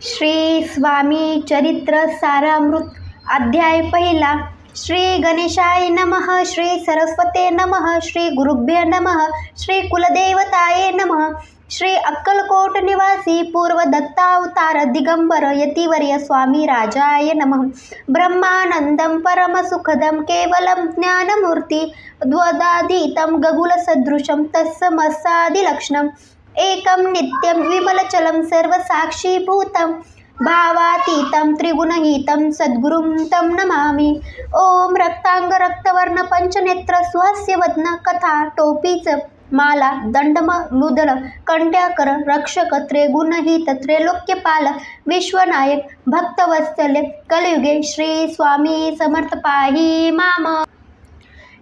श्री स्वामी चरित्र सारामृत अध्याय पहिला. श्री गणेशाय नमः. श्री सरस्वते नमः. श्री गुरुभ्य नमः. श्री कुलदेवताये नमः. श्री अक्कलकोट निवासी पूर्व दत्तावतार दिगंबर यतिवर्य स्वामी राजाय नमः. ब्रह्मानंदं परमसुखदं केवलं ज्ञानमूर्ति द्वदाधीतं गगुलसदृशं तत्समस्सादिलक्षणम् एकं नित्यं विमलचलं सर्वसाक्षीभूतं भावातीतं त्रिगुणहितं सद्गुरुं तं नमामि. ओम रक्तांग रक्तवर्ण पंचनेत्र स्वस्य वदन कथा टोपीच माला दंडम मुदल कंट्याकर रक्षक त्रिगुणहित त्रैलोक्यपाल विश्वनायक भक्तवत्सल्य कलियुगे श्री स्वामी समर्थ पाही माम.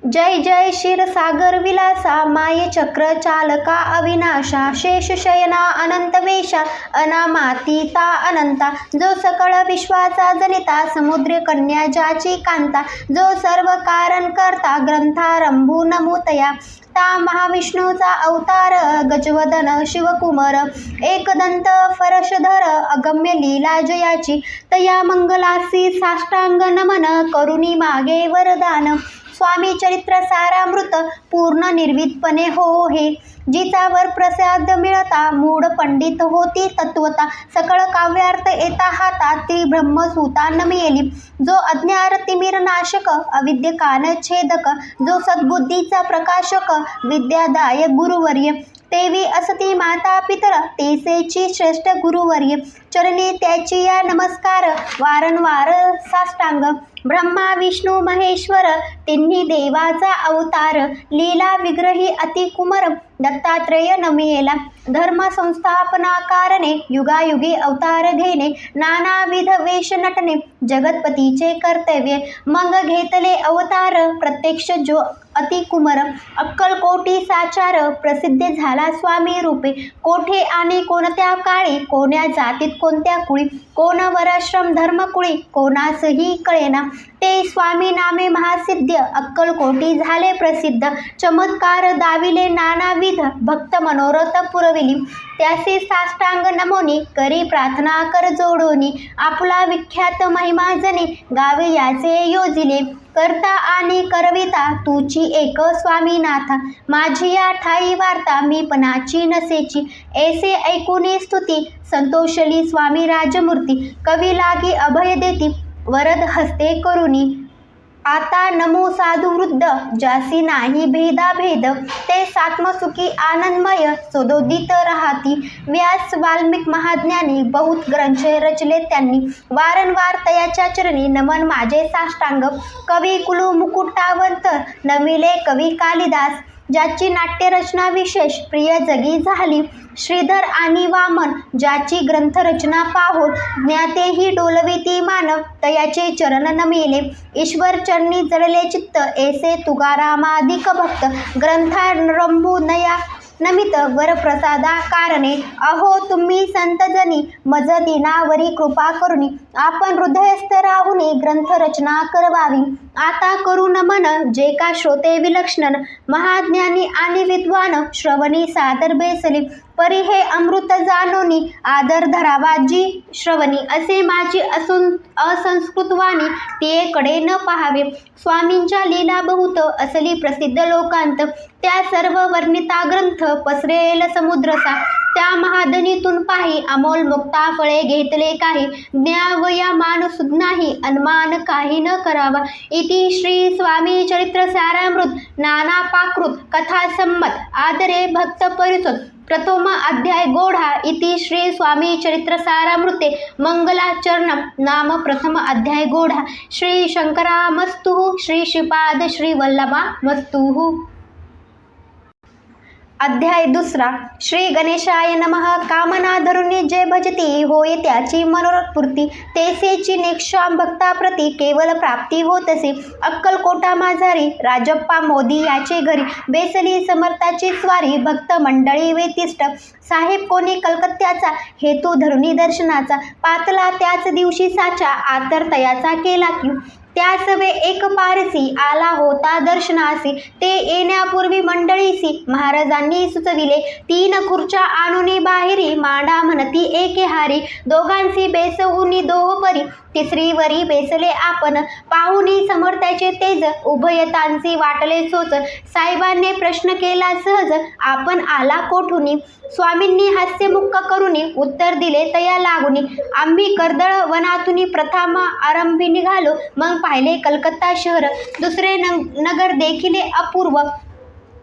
जय जय क्षीरसागर विलासा माये चक्र चालका अविनाशा शेषशयना अनंतवेशा अनामातीता अनंता जो सकळ विश्वाचा जनिता समुद्र कन्या ज्याची कांता जो सर्व कारण करता ग्रंथारंभू नमूतया ता महाविष्णूचा अवतार गजवदन शिवकुमार एकदंत फरशधर अगम्य लीला जयाची तया मंगलासी साष्टांग नमन करुणी मागे वरदान. स्वामी चरित्र सारामृत पूर्ण निर्वितपणे हो हे जिचा वर प्रसाद मिळता मूढ पंडित होती तत्वता सकळ काव्यार्थ येता हाता ती ब्रह्मसूता नमियेली जो अज्ञान तिमिर नाशक अविद्य कान छेदक जो सद्बुद्धीचा प्रकाशक विद्यादायक गुरुवर्य तेवी असती माता पितर तेसेची श्रेष्ठ गुरुवर्य चरणी त्याची या नमस्कार वारंवार साष्टांग. ब्रह्मा विष्णू महेश्वर तिन्ही देवाचा अवतार लीला विग्रही अतिकुमार दत्तात्रेय नमियेला धर्म संस्थापना कारणे युगायुगी अवतार घेणे नानाविध वेश नटणे जगतपतीचे कर्तव्य मग घेतले अवतार प्रत्यक्ष जो अतिकुमार अक्कलकोटी साचार प्रसिद्ध झाला स्वामी रूपे कोठे आणि कोणत्या काळी कोण्या जातीत कोणत्या कुळी कोण वराश्रम धर्मकुळी कोणासही कळेना ते स्वामी नामे महासिद्ध अक्कलकोटी झाले प्रसिद्ध चमत्कार दाविले नानाविध भक्त मनोरथ पुरविली त्यासी साष्टांग नमोनी करी प्रार्थना कर जोडोनी आपला विख्यात महिमा जनी गावे याचे योजिले करता आणि करविता तुची एक स्वामीनाथा माझी या ठाई वार्ता मी पणाची नसेची ऐसे ऐकुनी स्तुती संतोषली स्वामी राजमूर्ती कवी लागी अभय देती वरद हस्ते करुणी आता नमो साधु वृद्ध जासी नाही भेदाभेद ते सात्मसुखी आनंदमय सदोदित राहती व्यास वाल्मिक महाज्ञानी बहुत ग्रंथ रचले त्यांनी वारंवार तयाच्या चरणी नमन माझे साष्टांग. कवी कुलू मुकुटावंत नमिले कवी कालिदास ज्याची नाट्यरचना विशेष प्रिय जगी झाली श्रीधर आणि वामन ज्याची ग्रंथरचना पाहून ज्ञातेही डोलविती मानव तयाचे चरण नमिले ईश्वर चरणी जळले चित्त ऐसे तुकारामाधिक भक्त ग्रंथारंभू नया नमित वरप्रसादा कारणे अहो तुम्ही संतजनी मज दिनावरी कृपा करुनी आपण हृदयस्थ राहुनी ग्रंथरचना करवावी. आता करू नमन जे का श्रोते विलक्षण महाज्ञानी आणि विद्वान श्रवणी सादर बेसले परी हे अमृत जानोनी आदर धरावा जी श्रवणी असे माझी असून असंस्कृतवाणी तियेकडे न पाहावे. स्वामींच्या लीला बहुत असली प्रसिद्ध लोकांत त्या सर्व वर्णिता ग्रंथ पसरेल समुद्रसा त्या महादनीतून पाही अमोल मुक्ता फळे घेतले काही ज्ञावया माणूस नाही अनुमान काही न करावा. इति श्री स्वामी चरित्र सारामृत नाना पाकृत कथा संमत आदरे भक्त परिसुत प्रथम अध्याय गोढा. इति श्री स्वामी चरित्र सारामृते मंगलाचरणम नाम प्रथम अध्याय गोढा. श्री शंकरामस्तुः श्री श्रीपाद श्री वल्लभा मस्तुः. अध्याय दुसरा. श्री गणेशाय नमः. कामना धरुनी जे भजती होय त्याची मनोरथपूर्ती तेसेची निक्षाम भक्ताप्रती केवल प्राप्ती होतसे. अक्कलकोटा माझारी राजप्पा मोदी याचे घरी बेसली समर्थाची स्वारी भक्त मंडळी वेतिष्ठ साहेब कोणी कलकत्त्याचा हेतू धरुनी दर्शनाचा पातला त्याच दिवशी साचा आतर तयाचा केला की त्यासवे एक पारसी आला होता दर्शनासी. ते येण्यापूर्वी मंडळीसी महाराजांनी सुचविले. 3 खुर्च्या आणूनी बाहेरी मांडा म्हणती एके हारी. दोघांसी बेसवूनी दोहपरी तिसरीवरी बेसले आपण. पाहुनी समर्थाचे तेज उभयतांसी वाटले सोच. साहेबांनी प्रश्न केला सहज आपण आला कोठुनी. स्वामींनी हास्यमुख करुनी उत्तर दिले तया लागुनी. आम्ही कर्दळ वनातुनी प्रथम आरंभी निघालो. मग पाहिले कलकत्ता शहर. दुसरे नगर देखिले अपूर्व.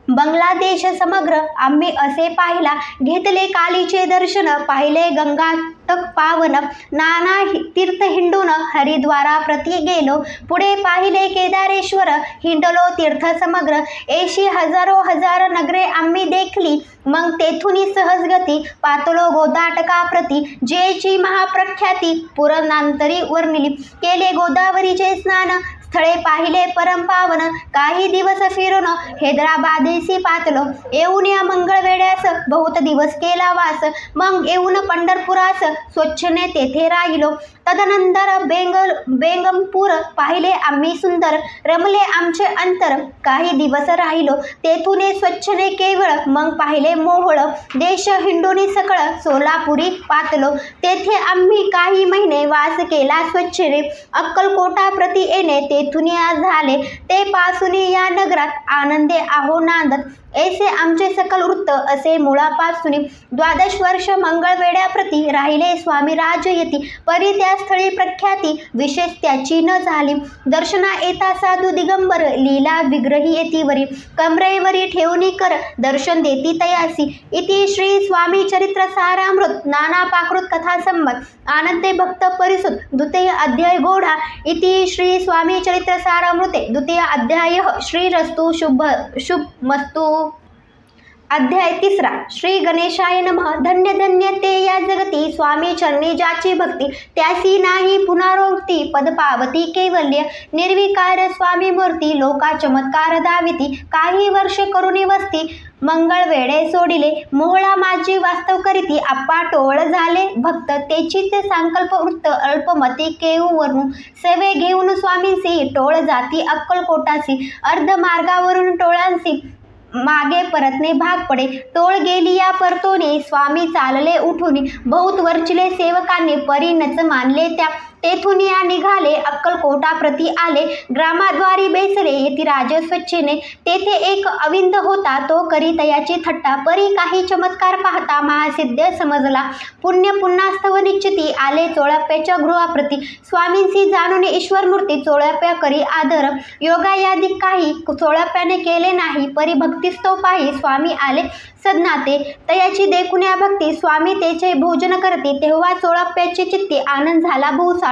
बांगलादेश समग्र आम्ही असे पाहिला. घेतले कालीचे दर्शन पाहिले गंगा तट पावन. नाना तीर्थ हिंडून हरिद्वारा प्रति गेलो. पुढे पाहिले केदारेश्वर. हिंडलो तीर्थ समग्र. 80 हजारो हजार नगरे आम्ही देखली. मग तेथुनी सहजगती पातलो गोदाटका प्रति. जेची महाप्रख्याती पुरणांतरी वर्णिली. केले गोदावरीचे स्नान स्थळे पाहिले परमपावन. काही दिवस फिरून हैदराबादेसी पातलो. येऊन या मंगळवेढ्यास बहुत दिवस केला वास. मग येऊन पंढरपुरास स्वच्छने तेथे राहिलो. तदनंतर बेंगमपूर पाहिले आम्ही सुंदर. रमले आमचे अंतर. काही दिवस राहिलो तेथुने स्वच्छने केवळ. मग पाहिले मोहोळ. देश हिंडोनी सकळ सोलापुरी पातलो. तेथे आम्ही काही महिने वास केला स्वच्छने. अक्कलकोटा प्रति येणे तेथुनी झाले. ते पासूनी या नगरात आनंदे आहो नांदत. ऐसे आमचे सकल वृत्त असे मुळापासून. 12 वर्ष मंगळवेढ्याप्रती राहिले स्वामी राजयती. परी त्या स्थळी प्रख्याती विशेष त्याची न झाली. दर्शना येता साधू दिगंबर लीला विग्रही येतीवरी. कमरेवरी ठेवणी कर दर्शन देती तयासी. इति श्री स्वामी चरित्र सारामृत नाना पाकृत कथा संमत आनंदे भक्त परिसुत द्वितीय अध्याय गोढा. इति श्री स्वामी चरित्र सारामृते द्वितीय अध्याय श्रीरस्तु शुभमस्तु. अध्याय 3. श्री गणेशाय नमः. धन्य धन्य ते या जगती स्वामी चरणी ज्याची भक्ती. त्यासी नाही पुनरोक्ती पद पावती कैवल्य. निर्विकार स्वामी मूर्ती लोका चमत्कार दाविती. काही वर्ष करुणी वस्ती मंगळवेढे सोडिले. मोहळा माझी वास्तव करीती आप्पा टोळ झाले भक्त. तेचीच संकल्प वृत्त अल्पमती केऊवरून. सेवे घेऊन स्वामींसी टोळ जाती अक्कलकोटासी. अर्ध मार्गावरून टोळांसी मागे परतणे भाग पडे. टोळ गेली या परतोने स्वामी चालले उठून. बहुत वरचिले सेवकांनी परी नच मानले त्या. तेथून या निघाले अक्कलकोटा प्रति आले. ग्रामाद्वारी बेसले येती राज स्वच्छेने. तेथे एक अविंद होता तो करी तयाची थट्टा. परी काही चमत्कार पाहता महासिद्ध समजला. पुण्य पुन्हास्तव निश्चिती आले चोळप्याच्या गृहाप्रती. स्वामींसी जाणून ईश्वरमूर्ती चोळप्या करी आदर. योगायादी काही चोळप्याने केले नाही. परी भक्तिस्तो पाही स्वामी आले सदनाते. तयाची देखुन्या भक्ती स्वामी तेचे भोजन करते. तेव्हा चोळप्याचे चित्ती आनंद झाला बहुसाळ.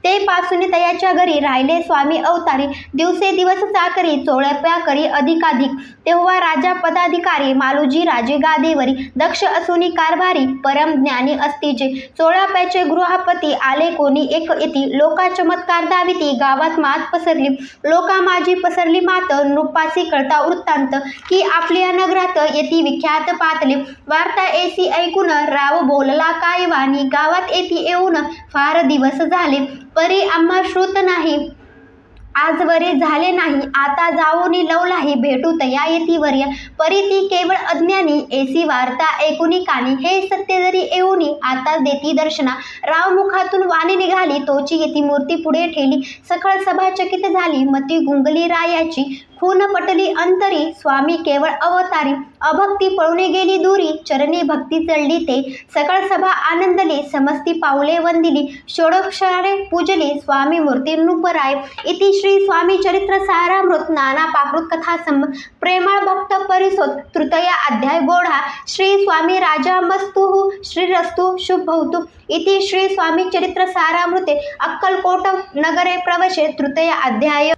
ते पासून तयाच्या घरी राहिले स्वामी अवतारी. दिवसेदिवस चाकरी चोळप्या करी अधिकाधिक. तेव्हा राजा पदाधिकारी मालुजी राजे गादीवरी. दक्ष असुनी कारभारी परम ज्ञानी असतीचे. चोळप्याचे गृहपती आले कोणी एक येती. लोका चमत्कार दाविती गावात मात पसरली. लोका माझी पसरली मात. नृपासी कळता वृत्तांत की आपल्या नगरात येती विख्यात पातले. वार्ता ऐसी ऐकून राव बोलला काय वाणी. गावात येती येऊन फार दिवस झाले. परी आम्हा श्रुत नाही आजवरे झाले नाही. आता जाऊनी लवलाही भेटू तया येती वर्य. परी ती केवळ अज्ञानी ऐसी वार्ता ऐकुनी कानी. हे सत्य जरी येऊनी आता देती दर्शना. राव मुखातून वाणी निघाली तोची येती मूर्ती पुढे ठेली. सकळ सभा चकित झाली मती गुंगली रायाची. खून पटली अंतरी स्वामी केवळ अवतारी. अभक्ती पळून गेली दुरी चरणी भक्ती चढली ते. सकळ सभा आनंदली समस्ती पावले वंदिली. षोडक्षरे पूजली स्वामी मूर्ती नृपराय. इति श्री स्वामी चरित्र सारामृत नाना पाकृत कथा प्रेमळ भक्त परिसोत तृतीय अध्याय गोढा. श्री स्वामी राजा मस्तु श्रीरस्तु शुभभवतु. इति श्री स्वामी चरित्र सारामृते अक्कलकोट नगरे प्रवेशे तृतीय अध्याय.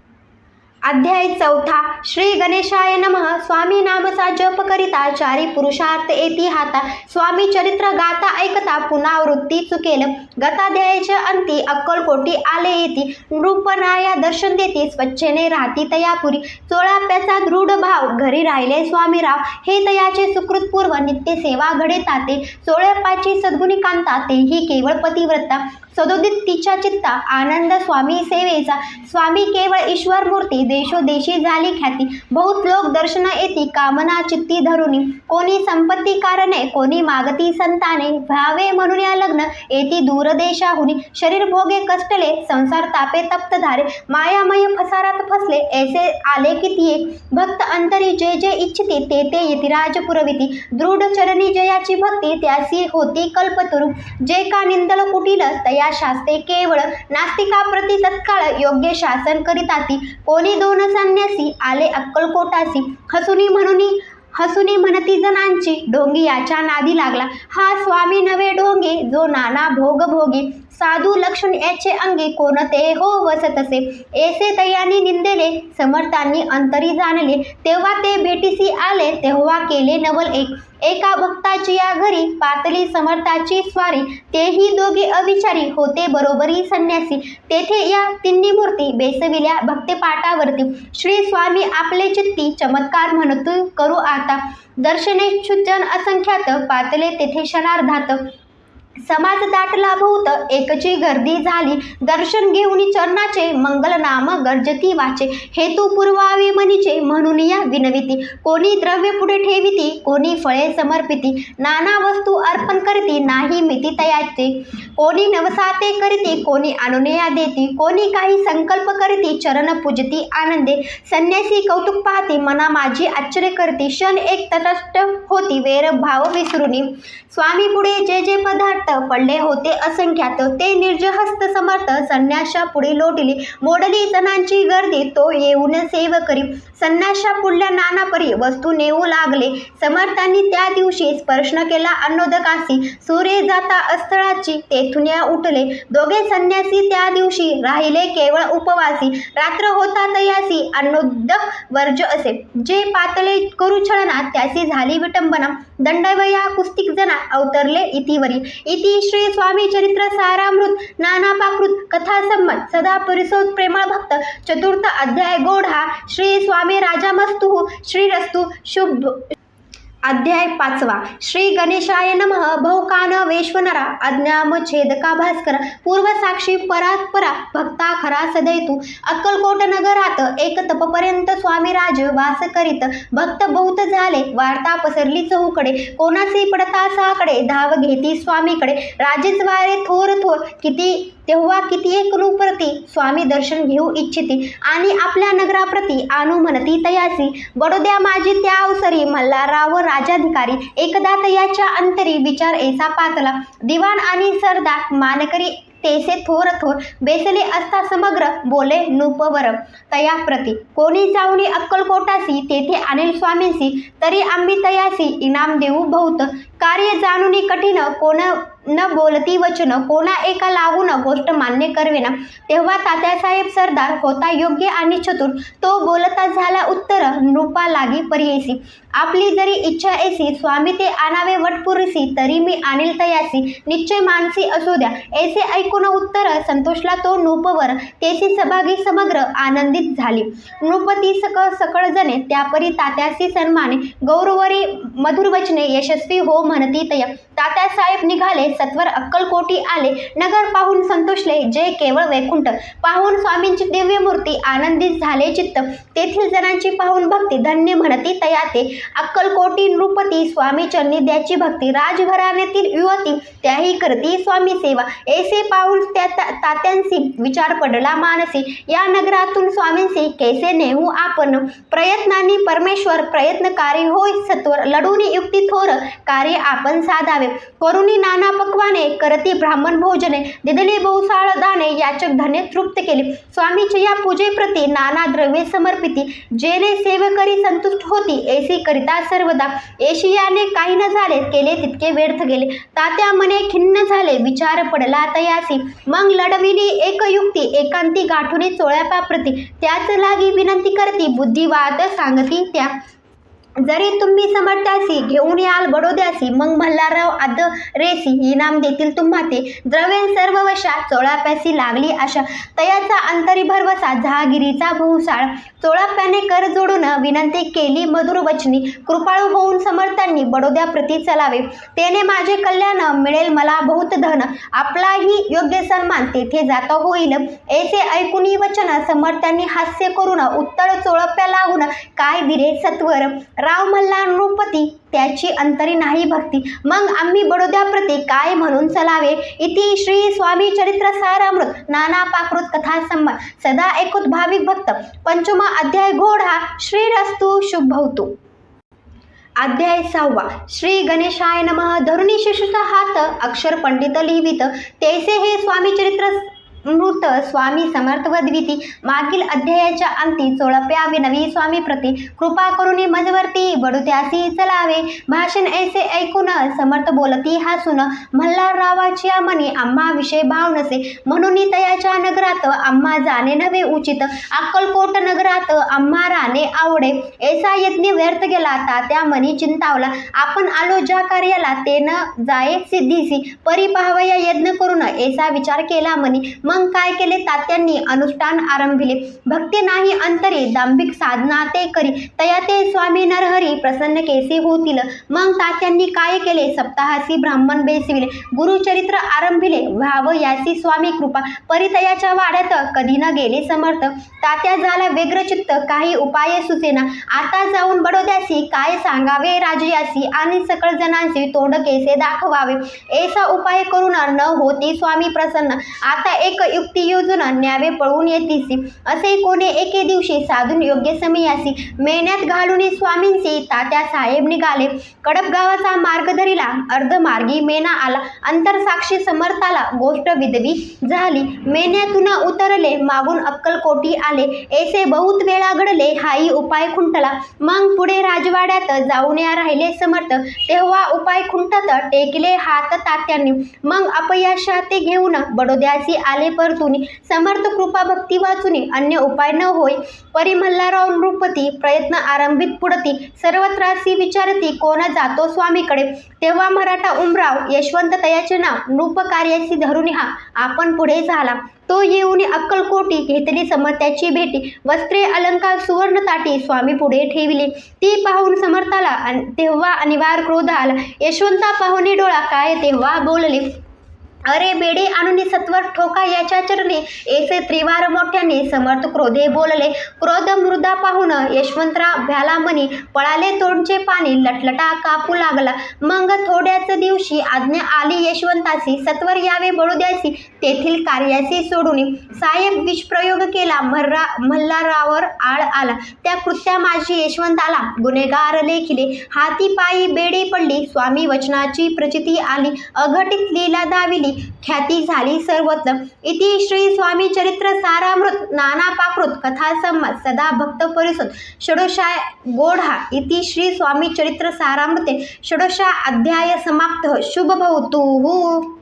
अध्याय 4 श्री गणेशाय नमः। स्वामी नामचा जप करिता चारी पुरुषार्थ येती हाता। स्वामी चरित्र गाता ऐकता पुनरावृत्ती चुकेल। गताध्यायाच्या अंती अक्कलकोटी आले येती। नृपनाया दर्शन देती स्वच्छेने राहती तयापुरी। चोळाप्याचा दृढ भाव घरी राहिले स्वामीराव। हे तयाचे सुकृतपूर्व नित्य सेवा घडे ताते। चोळाप्याची सद्गुणी कांता तेही केवळ पतिव्रता। सदोदित तिच्या चित्ता आनंद स्वामी सेवेचा। स्वामी केवळ ईश्वर मूर्ती देशोदेशी झाली ख्याती। बहुत लोक दर्शन येती कामना चित्ती धरुनी। कोणी संपत्ती कारणे कोणी मागती संताने। व्हावे म्हणून या लग्न येती दूरदेशाहुनी। शरीर भोगे कष्टले संसार तापे तप्त धारे। मायामय फसारात फसले ऐसे आले कितीये। भक्त अंतरी जे जे इच्छिती ते ते यतिराज पुरविती। दृढ चरणी जयाची भक्ती त्यासी होती कल्पतरू। जे का निंदल कुटील तया शास्ते केवळ। नास्तिका प्रति तत्काळ योग्य शासन करिताती। कोणी दोन संन्यासी आले अक्कलकोटासी। हसुनी म्हणती जनांची ढोंगी याच्या नादी लागला। हा स्वामी नवे ढोंगी जो नाना भोग भोगी। साधू लक्षण याचे अंगी कोणते हो वसतसे। ऐसे तयानी निंदेले समर्थांनी अंतरी जाणले। तेव्हा ते भेटीसी आले तेव्हा केले नवल एक। एका भक्ताची या घरी पातली समर्थाची स्वारी। तेही दोघे अविचारी होते बरोबरी संन्यासी। तेथे या तिन्ही मूर्ती बेसविल्या भक्तिपाठावरती। श्री स्वामी आपले चित्ती चमत्कार म्हणतो करू आता। दर्शनेच्छुजन असंख्यात पातले तेथे क्षणार्धात। समाज दाटला भोवत एकची गर्दी झाली। दर्शन घेऊन चरणाचे मंगल नाम गर्जती वाचे। हेतू पुरवावे मनीचे म्हणून या विनविती। कोणी द्रव्य पुढे ठेविती कोणी फळे समर्पिती। नाना वस्तू अर्पण करीती नाही मिती तयाचे। कोणी नवसाते करीती कोणी अनुनया देती। कोणी काही संकल्प करीती चरण पूजती आनंदे। संन्यासी कौतुक पाहती मना माझी आश्चर्य करती। क्षण एक तटस्थ होती वैर भाव विसरुनी। स्वामी पुढे जे जे पदार्थ पडले होते असंख्यात ते निर्जहस्त समर्थ संन्याशा पुढे लोटली। मोडली जणांची गर्दी तो येऊन सेव करी। संन्याशा पुढल्या नाना परी वस्तू नेऊ लागले। समर्थांनी त्या दिवशी स्पर्शन केला अन्नोदकासी। सूर्य जाता अस्तळाची तेथून उठले। दोघे संन्यासी त्या दिवशी राहिले केवळ उपवासी। रात्र होता तयासी अन्नोदक वर्ज असे। जे पातळे करू छळना त्यासी झाली विटंबना। दंडवया कुस्तिक जना अवतरले इतिवरी। इति श्री स्वामी चरित्र सारामृत नाना पाकृत कथा संमत सदा परिसोत प्रेमळ भक्त चतुर्थ अध्याय गोढा। श्री स्वामी राजामस्तु श्रीरस्तु शुभ। अध्याय 5 श्री गणेशाय नमः। भौकान वेश्वनरा अज्ञाम छेदका भास्कर। पूर्वसाक्षी परात्परा भक्ता खरा सदैतू। अक्कलकोट नगरात एक तपपर्यंत स्वामीराज वास करीत। भक्त बहुत झाले वार्ता पसरली चहूकडे। कोणासी पडता साकडे धाव घेती स्वामीकडे। राजेच वारे थोर थोर तेव्हा किती एक नृप्रती स्वामी दर्शन घेऊ इच्छिती। आणि आपल्या नगराप्रती आणू म्हणती तयासी। बडोद्या माझी त्या अवसरी मल्हारराव राजाधिकारी। एकदा तयाच्या अंतरी विचार ऐसा पातला। दिवाण आणि सरदार मानकरी तेसे थोर थोर बेसले असता समग्र बोले नृपवर तया प्रती। कोणी जाऊनी अक्कलकोटासी तेथे आणील स्वामींसी। तरी आम्ही तयासी इनाम देऊ बहुत। कार्य जाणूनी कठीण कोण न बोलती वचन। कोणा एका लागून गोष्ट मान्य करवेना। तेव्हा तात्यासाहेब सरदार होता योग्य आणि चतुर। तो बोलता झाला उत्तर नृपा लागी पर्येसी। आपली जरी इच्छा ऐसी स्वामी ते आणावे वटपुरीसी। तरी मी आणील तयासी निश्चय मानसी असू द्या। ऐसे ऐकून उत्तर संतोषला तो नृपवर। तेसी सभागी समग्र आनंदित झाली। नृपती सकळ जणे त्यापरी तात्यासी सन्माने। गौरवरी मधुर वचने यशस्वी हो म्हणती तया। तात्यासाहेब निघाले सत्वर अक्कलकोटी आले। नगर पाहून संतोषले जे केवळ वैकुंठ। पाहून स्वामींची दिव्य मूर्ती आनंदित झाले चित्त। तेथील जणांची पाहून भक्ती धन्य म्हणती तयाते। अक्कलकोटी नृपती स्वामी चरणी द्याची भक्ती। राजघराण्यातील युवती त्याही करती स्वामी सेवा। ऐसे पाहून तात्यांसी विचार पडला मानसी। या नगरातून स्वामींसी कैसे नेऊ आपण। प्रयत्नांनी परमेश्वर प्रयत्नकारी होय सत्वर। लढून युक्ती थोर कार्य आपण साधावे। चलावे. करुणी नाना पक्वाने करती ब्राह्मण भोजने, दिदली बहुसाळ दाने याचक धने तृप्त केले. स्वामीच्या या पूजेप्रती नाना द्रव्ये समर्पिती, जेणे सेवकरी संतुष्ट होती ऐसी करिता सर्वदा. एशियाने काही न झाले, केले तितके व्यर्थ गेले. तात्या मने खिन्न झाले, विचार पडला तयासी. मग लढविली एक युक्ती, एकांती गाठुनी चोळ्या प्रती. त्याच लागी विनंती करती, बुद्धिवाद सांगती त्या. जरी तुम्ही समर्थासी घेऊन याल बडोद्यासी, मग मल्हारराव आद रेसी इनाम देतील तुम्हा ते. द्रव्ये सर्व वशा, चोळाप्यासी लागली आशा. तयाचा अंतरी भरवसा, जहागिरीचा बहुसाळ. चोळाप्याने कर जोडून विनंती केली मधुर वचनी, कृपाळू होऊन समर्थांनी बडोद्या प्रती चलावे. तेने माझे कल्याण, मिळेल मला बहुत धन. आपलाही योग्य सन्मान तेथे जाता होईल. ऐसे ऐकुनी वचन समर्थांनी हास्य करून, उत्तळ चोळप्या लागून काय दिले सत्वर. राव मल्हार नृपती, त्याची अंतरी नाही भक्ती. मग आम्ही बडोद्याप्रती काय म्हणून चलावे. इति श्री स्वामी चरित्र सारामृत नाना पाकृत कथा संवाद. सदा ऐकूत भाविक भक्त. पंचमा अध्याय घोडा. श्रीरस्तु शुभवतु. अध्याय 6. श्री गणेशाय नमः. धरुणी शिशुचा हात अक्षर पंडित लिहिवित, तैसे हे स्वामी चरित्र मृत स्वामी समर्थ वदविती. मागील अध्यायाच्या अंती चोळप्या विनवी स्वामी प्रती, कृपा करुणी मजवर्ती बडोद्यासी चलावे. भाषण ऐसे ऐकून समर्थ बोलती हसून, मल्हाररावाची मनी आम्हा विषय भाव नसे, म्हणून तयाच्या नगरात आम्हा जाणे नव्हे उचित. अक्कलकोट नगरात आम्हा राणे आवडे. ऐसा यज्ञ व्यर्थ गेला, तात्या मनी चिंतावला. आपण आलो ज्या कार्याला, ते न जाये सिद्धीसी. परी पाहावया यज्ञ करून ऐसा विचार केला मनी. मग काय केले तात्यांनी अनुष्ठान आरंभिले. भक्ती नाही अंतरी, दांभिक साधना ते करी. तया ते स्वामी नरहरी प्रसन्न केसी होतील. मग तात्यांनी काय केले, सप्ताहासी ब्राह्मण बेसविले. गुरुचरित्र आरंभिले, व्हाव यासी स्वामी कृपा. परितयाच्या वाड्यात कधी न गेले समर्थ. तात्या झाला व्यग्रचित्त, काही उपाय सुचेना. आता जाऊन बडोद्यासी काय सांगावे राजयासी, आणि सकळ जणांचे तोंड केसे दाखवावे. ऐसा उपाय करून न होती स्वामी प्रसन्न. आता एक युक्ती योजना न्यावे पळून येतीसी. असे कोणे एके दिवशी साधून योग्य समयासी, मेण्यात घालून स्वामींची तात्या साहेब निघाले. कडप गावाचा मार्ग धरिला, अर्धमार्गी मेना आला. अंतरसाक्षी समर्थाला गोष्ट विधवी झाली. मेण्यातून उतरले, मागून अक्कलकोटी आले. ऐसे बहुत वेळा घडले, हाही उपाय खुंटला. मग पुढे राजवाड्यात जाऊन या राहिले समर्थ. तेव्हा उपाय खुंटत टेकले हात तात्यांनी. मग अपयशा ते घेऊन बडोद्यासी आले परतुनी. समर्थ कृपा भक्ती वाचुनी, अन्य उपाय न होय. परी मल्हारराव नृपती प्रयत्न आरंभित पुढती. सर्वत्रासी विचारती, कोण जातो स्वामीकडे. तेव्हा मराठा उमराव यशवंत तयाचे नाव, नृप कार्यासी धरुनी हा आपण पुढे झाला. तो येऊन अक्कलकोटी घेतली समर्थाची भेटी. वस्त्रे अलंकार सुवर्ण ताटी स्वामी पुढे ठेविले. ती पाहून समर्थाला तेव्हा अनिवार्य क्रोध आला. यशवंता पाहुणे डोळा काय तेव्हा बोलले, अरे बेडे आणून सत्वर ठोका याच्या चरणी. ऐसे त्रिवार मोठ्याने समर्थ क्रोधे बोलले. क्रोध मृदा पाहून यशवंतराव भ्याला मनी, पळाले तोंडचे पाणी, लटलटा कापू लागला. मग थोड्याच दिवशी आज्ञा आली यशवंतासी, सत्वर यावे बडोद्यासी, तेथील कार्यासी सोडून. साहेब विषप्रयोग केला, मल्हाररावावर आळ आला. त्या कृत्या माझी यशवंताला गुन्हेगार लेखिले. हाती पायी बेडी पडली, स्वामी वचनाची प्रचिती आली. अघटित लीला दाविली, ख्याती झाली सर्वत्र. इति श्री स्वामी चरित्र सारामृत नाना पाकृत कथा संवाद. सदा भक्त परिसुत. षोडशाय गोढा. इति श्री स्वामी चरित्र सारामृते षोडशा अध्याय समाप्त. शुभभवतु.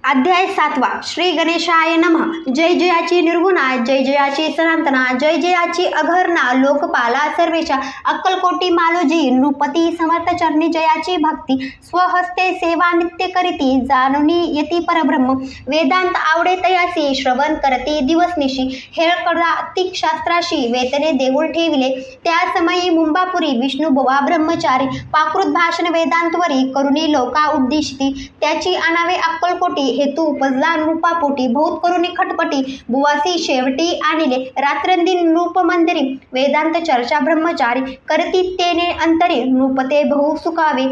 अध्याय 7. श्री गणेशाय नमः. जय जयाची निर्गुणा, जय जयाची सनातना, जय जयाची अघर्णा, लोकपाला सर्वेशा. अक्कलकोटी मालोजी नृपती समर्थ चरणी जयाची भक्ती. स्वहस्ते सेवा नित्य करीती, जाणुनी यती परब्रह्म. वेदांत आवडे तयासी, श्रवण करती दिवसनिशी. हेळकरातिक शास्त्राशी वेतने देऊळ ठेविले. त्या समयी मुंबापुरी विष्णू बुवा ब्रह्मचारी. पाकृत भाषण वेदांतवरी करुणी लोका उद्दिष्टी. त्याची आणावे अक्कलकोटी, हेतू उपजला नृपापोटी. बहुत करुणी खटपटी, बुवासी शेवटी आणिले. रात्रंदिन नृप मंदिरी, वेदांत चर्चा ब्रह्मचारी. करती तेने अंतरी, नृपते बहु सुखावे.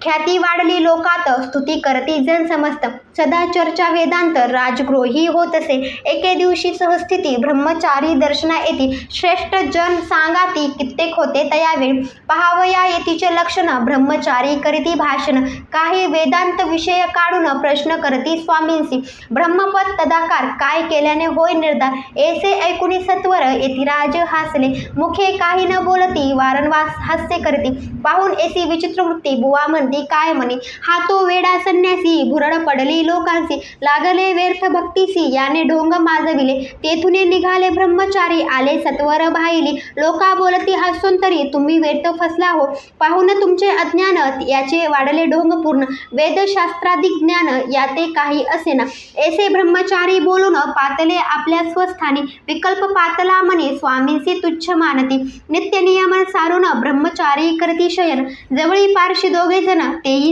ख्याती वाढली लोकात, स्तुती करती जन समस्त. सदा चर्चा वेदांत राजगृह ही होत असे. एके दिवशी सहस्थिती ब्रह्मचारी दर्शना येती. श्रेष्ठ जन सांगाती कित्येक होते तयावेळी. पहावया येतीचे लक्षण, ब्रह्मचारी करीती भाषण. काही वेदांत विषय काढून प्रश्न करती स्वामींसी. ब्रह्मपद तदाकार काय केल्याने होय निर्धार. ऐसे ऐकुनी सत्वर यतिराज हासले. मुखे काही न बोलती वारंवार हास्य करती. पाहून ऐसी विचित्र वृत्ती बुवा म्हणती काय म्हणे. हा तो वेडा संन्यासी भुरळ पडली लोकांसी. लागले व्यर्थ भक्तीसी याने ढोंग माजविले. तेथुने निघाले ब्रह्मचारी आले सत्वर बाहिली. लोका बोलती हसून तरी तुम्ही व्यर्थ फसला हो. पाहून तुमचे अज्ञान याचे वाढले ढोंग पूर्ण. वेदशास्त्राधिक ज्ञान याते काही असेना. ऐसे ब्रह्मचारी बोलून पातले आपल्या स्वस्थानी. विकल्प पातला म्हणे स्वामींसी तुच्छ मानती. नित्य नियमन सारून ब्रह्मचारी करती शयन. जवळी पारशी दोघे जण तेही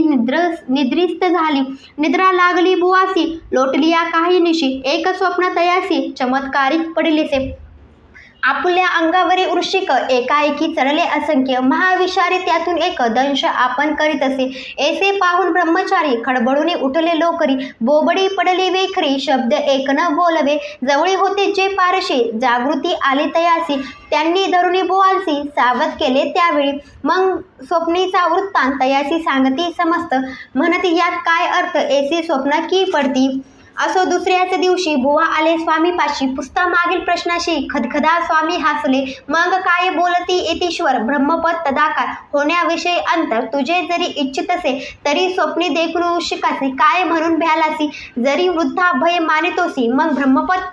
निद्रिस्त झाली. निद्रा लागली बुवासी लोटलिया काही निशी. एक स्वप्न तयासी चमत्कारिक पडिलेसे. आपुल्या अंगावरी वृश्चिक एकाएकी चढले असंख्य. महाविषारी त्यातून एक दंश आपण करीत असे. ऐसे पाहून ब्रह्मचारी खडबडून उठले लोकरी. बोबडी पडली वेखरी शब्द एक न बोलवे. जवळी होते जे पारशी जागृती आली तयासी. त्यांनी धरुणी बुवांसी सावध केले त्यावेळी. मग स्वप्नीचा वृत्तांत तयासी सांगती समस्त. म्हणती यात काय अर्थ ऐसे स्वप्न की पडती. असो दुसऱ्याच दिवशी बुवा आले स्वामीपाशी. पुसता मागील प्रश्नाशी खदखदा स्वामी हासले. मग काय बोलती येतीश्वर ब्रह्मपद तदाकार होण्याविषयी अंतर. तुझे जरी इच्छित असे तरी स्वप्नी देखून शिकासी. काय म्हणून भ्यालासी जरी वृद्धा भय मानितोसी. मग ब्रह्मपद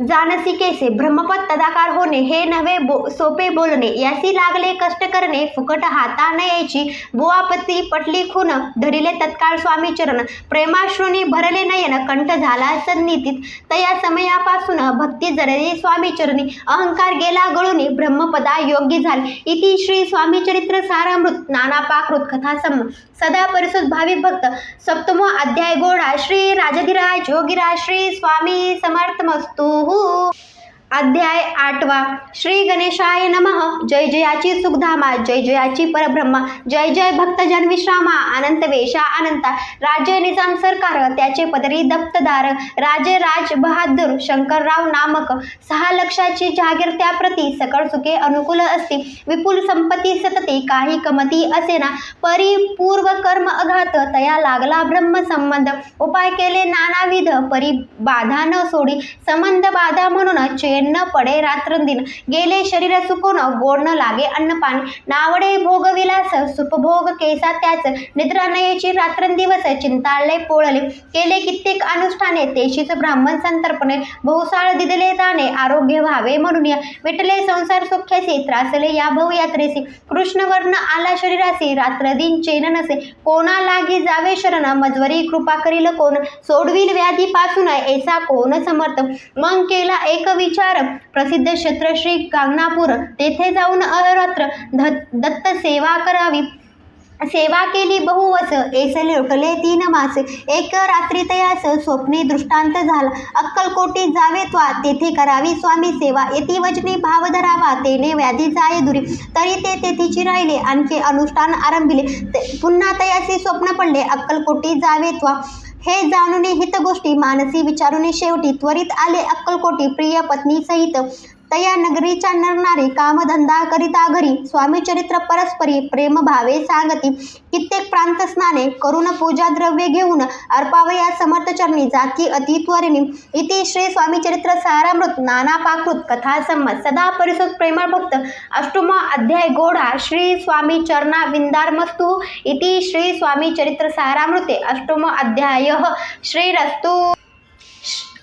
जानसी कैसे. ब्रह्मपद तदाकार होणे हे नव्हे सोपे बोलणे. यासी लागले कष्ट करणे फुकट हाता न यायची. बुवापती पटली खून धरिले तत्काळ स्वामी चरण. प्रेमाश्रूंनी भरले नयन कंठ झाला सन्निधीत. तया समयापासून भक्ती जडली स्वामी चरणी. अहंकार गेला गळून ब्रह्मपदा योग्य झाले. इति श्री स्वामी चरित्र सारामृत नानापाकृत कथासम. सदा परिसुत भाविक भक्त. सप्तमो अध्याय गोडा. श्री राजधिराज योगीराज श्री स्वामी समर्थमस्तु. अध्याय 8वा. श्री गणेशाय नमः. जय जयाची सुखधामा जय जयाची परब्रह्मा. जय जय भक्तजन विश्रामा अनंत वेशा अनंता. राजे निजाम सरकार त्याचे पदरी दप्तदार. राजे राज बहादूर शंकरराव नामक. 6 लक्षाची जागीर त्याप्रती सकळ सुखे अनुकूल असती. विपुल संपत्ती सतती काही कमती असेना. परिपूर्व कर्म अघात तया लागला ब्रह्म संबंध. उपाय केले नानाविध परी बाधा न सोडी. संबंध बाधा म्हणून चेन न पडे रात्रंदिन. गेले शरीर सुकून गोड न लागे अन्नपाणी. नावडे भोगविलास सुपभोग केसा त्याच. निद्रा नयेची रात्रंदिवस चिंताळले पोळले. केले कित्येक अनुष्ठाने तेशीच ब्राह्मण संतर्पणे. बहुसाळ दिदले दाणे आरोग्य व्हावे म्हणून. विटले संसार सुख्यासी त्रासले या भवयात्रेसी. कृष्णवर्ण आला शरीरासी रात्रदिन चैन नसे. कोणा लागी जावे शरण मजवरी कृपा करील कोण. सोडविल व्याधीपासून ऐसा कोण समर्थ. मग केला एक विचार प्रसिद्ध क्षेत्र श्री गांगनापूर. तेथे जाऊन अहोरात्र दत्त सेवा करावी. सेवा केली बहुवस. ऐसले उठले 3 मास. एक रात्री तयास स्वप्ने दृष्टांत झाला. अक्कलकोटी जावे त्वा तेथे करावी स्वामी सेवा. येती वचनी भाव धरावा तेने व्याधी जाय दुरी. तरी ते तेथीची राहिले आणखी अनुष्ठान आरंभिले. पुन्हा तयासी स्वप्न पडले अक्कलकोटी जावे त्वा. हे जाणून हित गोष्टी मानसी विचारून शेवटी त्वरित आले अक्कलकोटी प्रिय पत्नी सहित. तया नगरीच्या नरनारी कामधंदा करिता घरी. स्वामी चरित्र परस्परी प्रेम भावे सांगती. कित्येक प्रांत स्नाने करून पूजा द्रव्ये घेऊन अर्पावया समर्थ चरणी जाती अति त्वरिणी. इति श्री स्वामी चरित्र सारामृत नानापाकृत कथा संमत. सदा परिसुत प्रेमळ भक्त. अष्टमो अध्याय गोढा. श्री स्वामी चरणा विंदारमस्तु. इति श्री स्वामी चरित्र सारामृते अष्टमो अध्याय. श्रीरस्तु.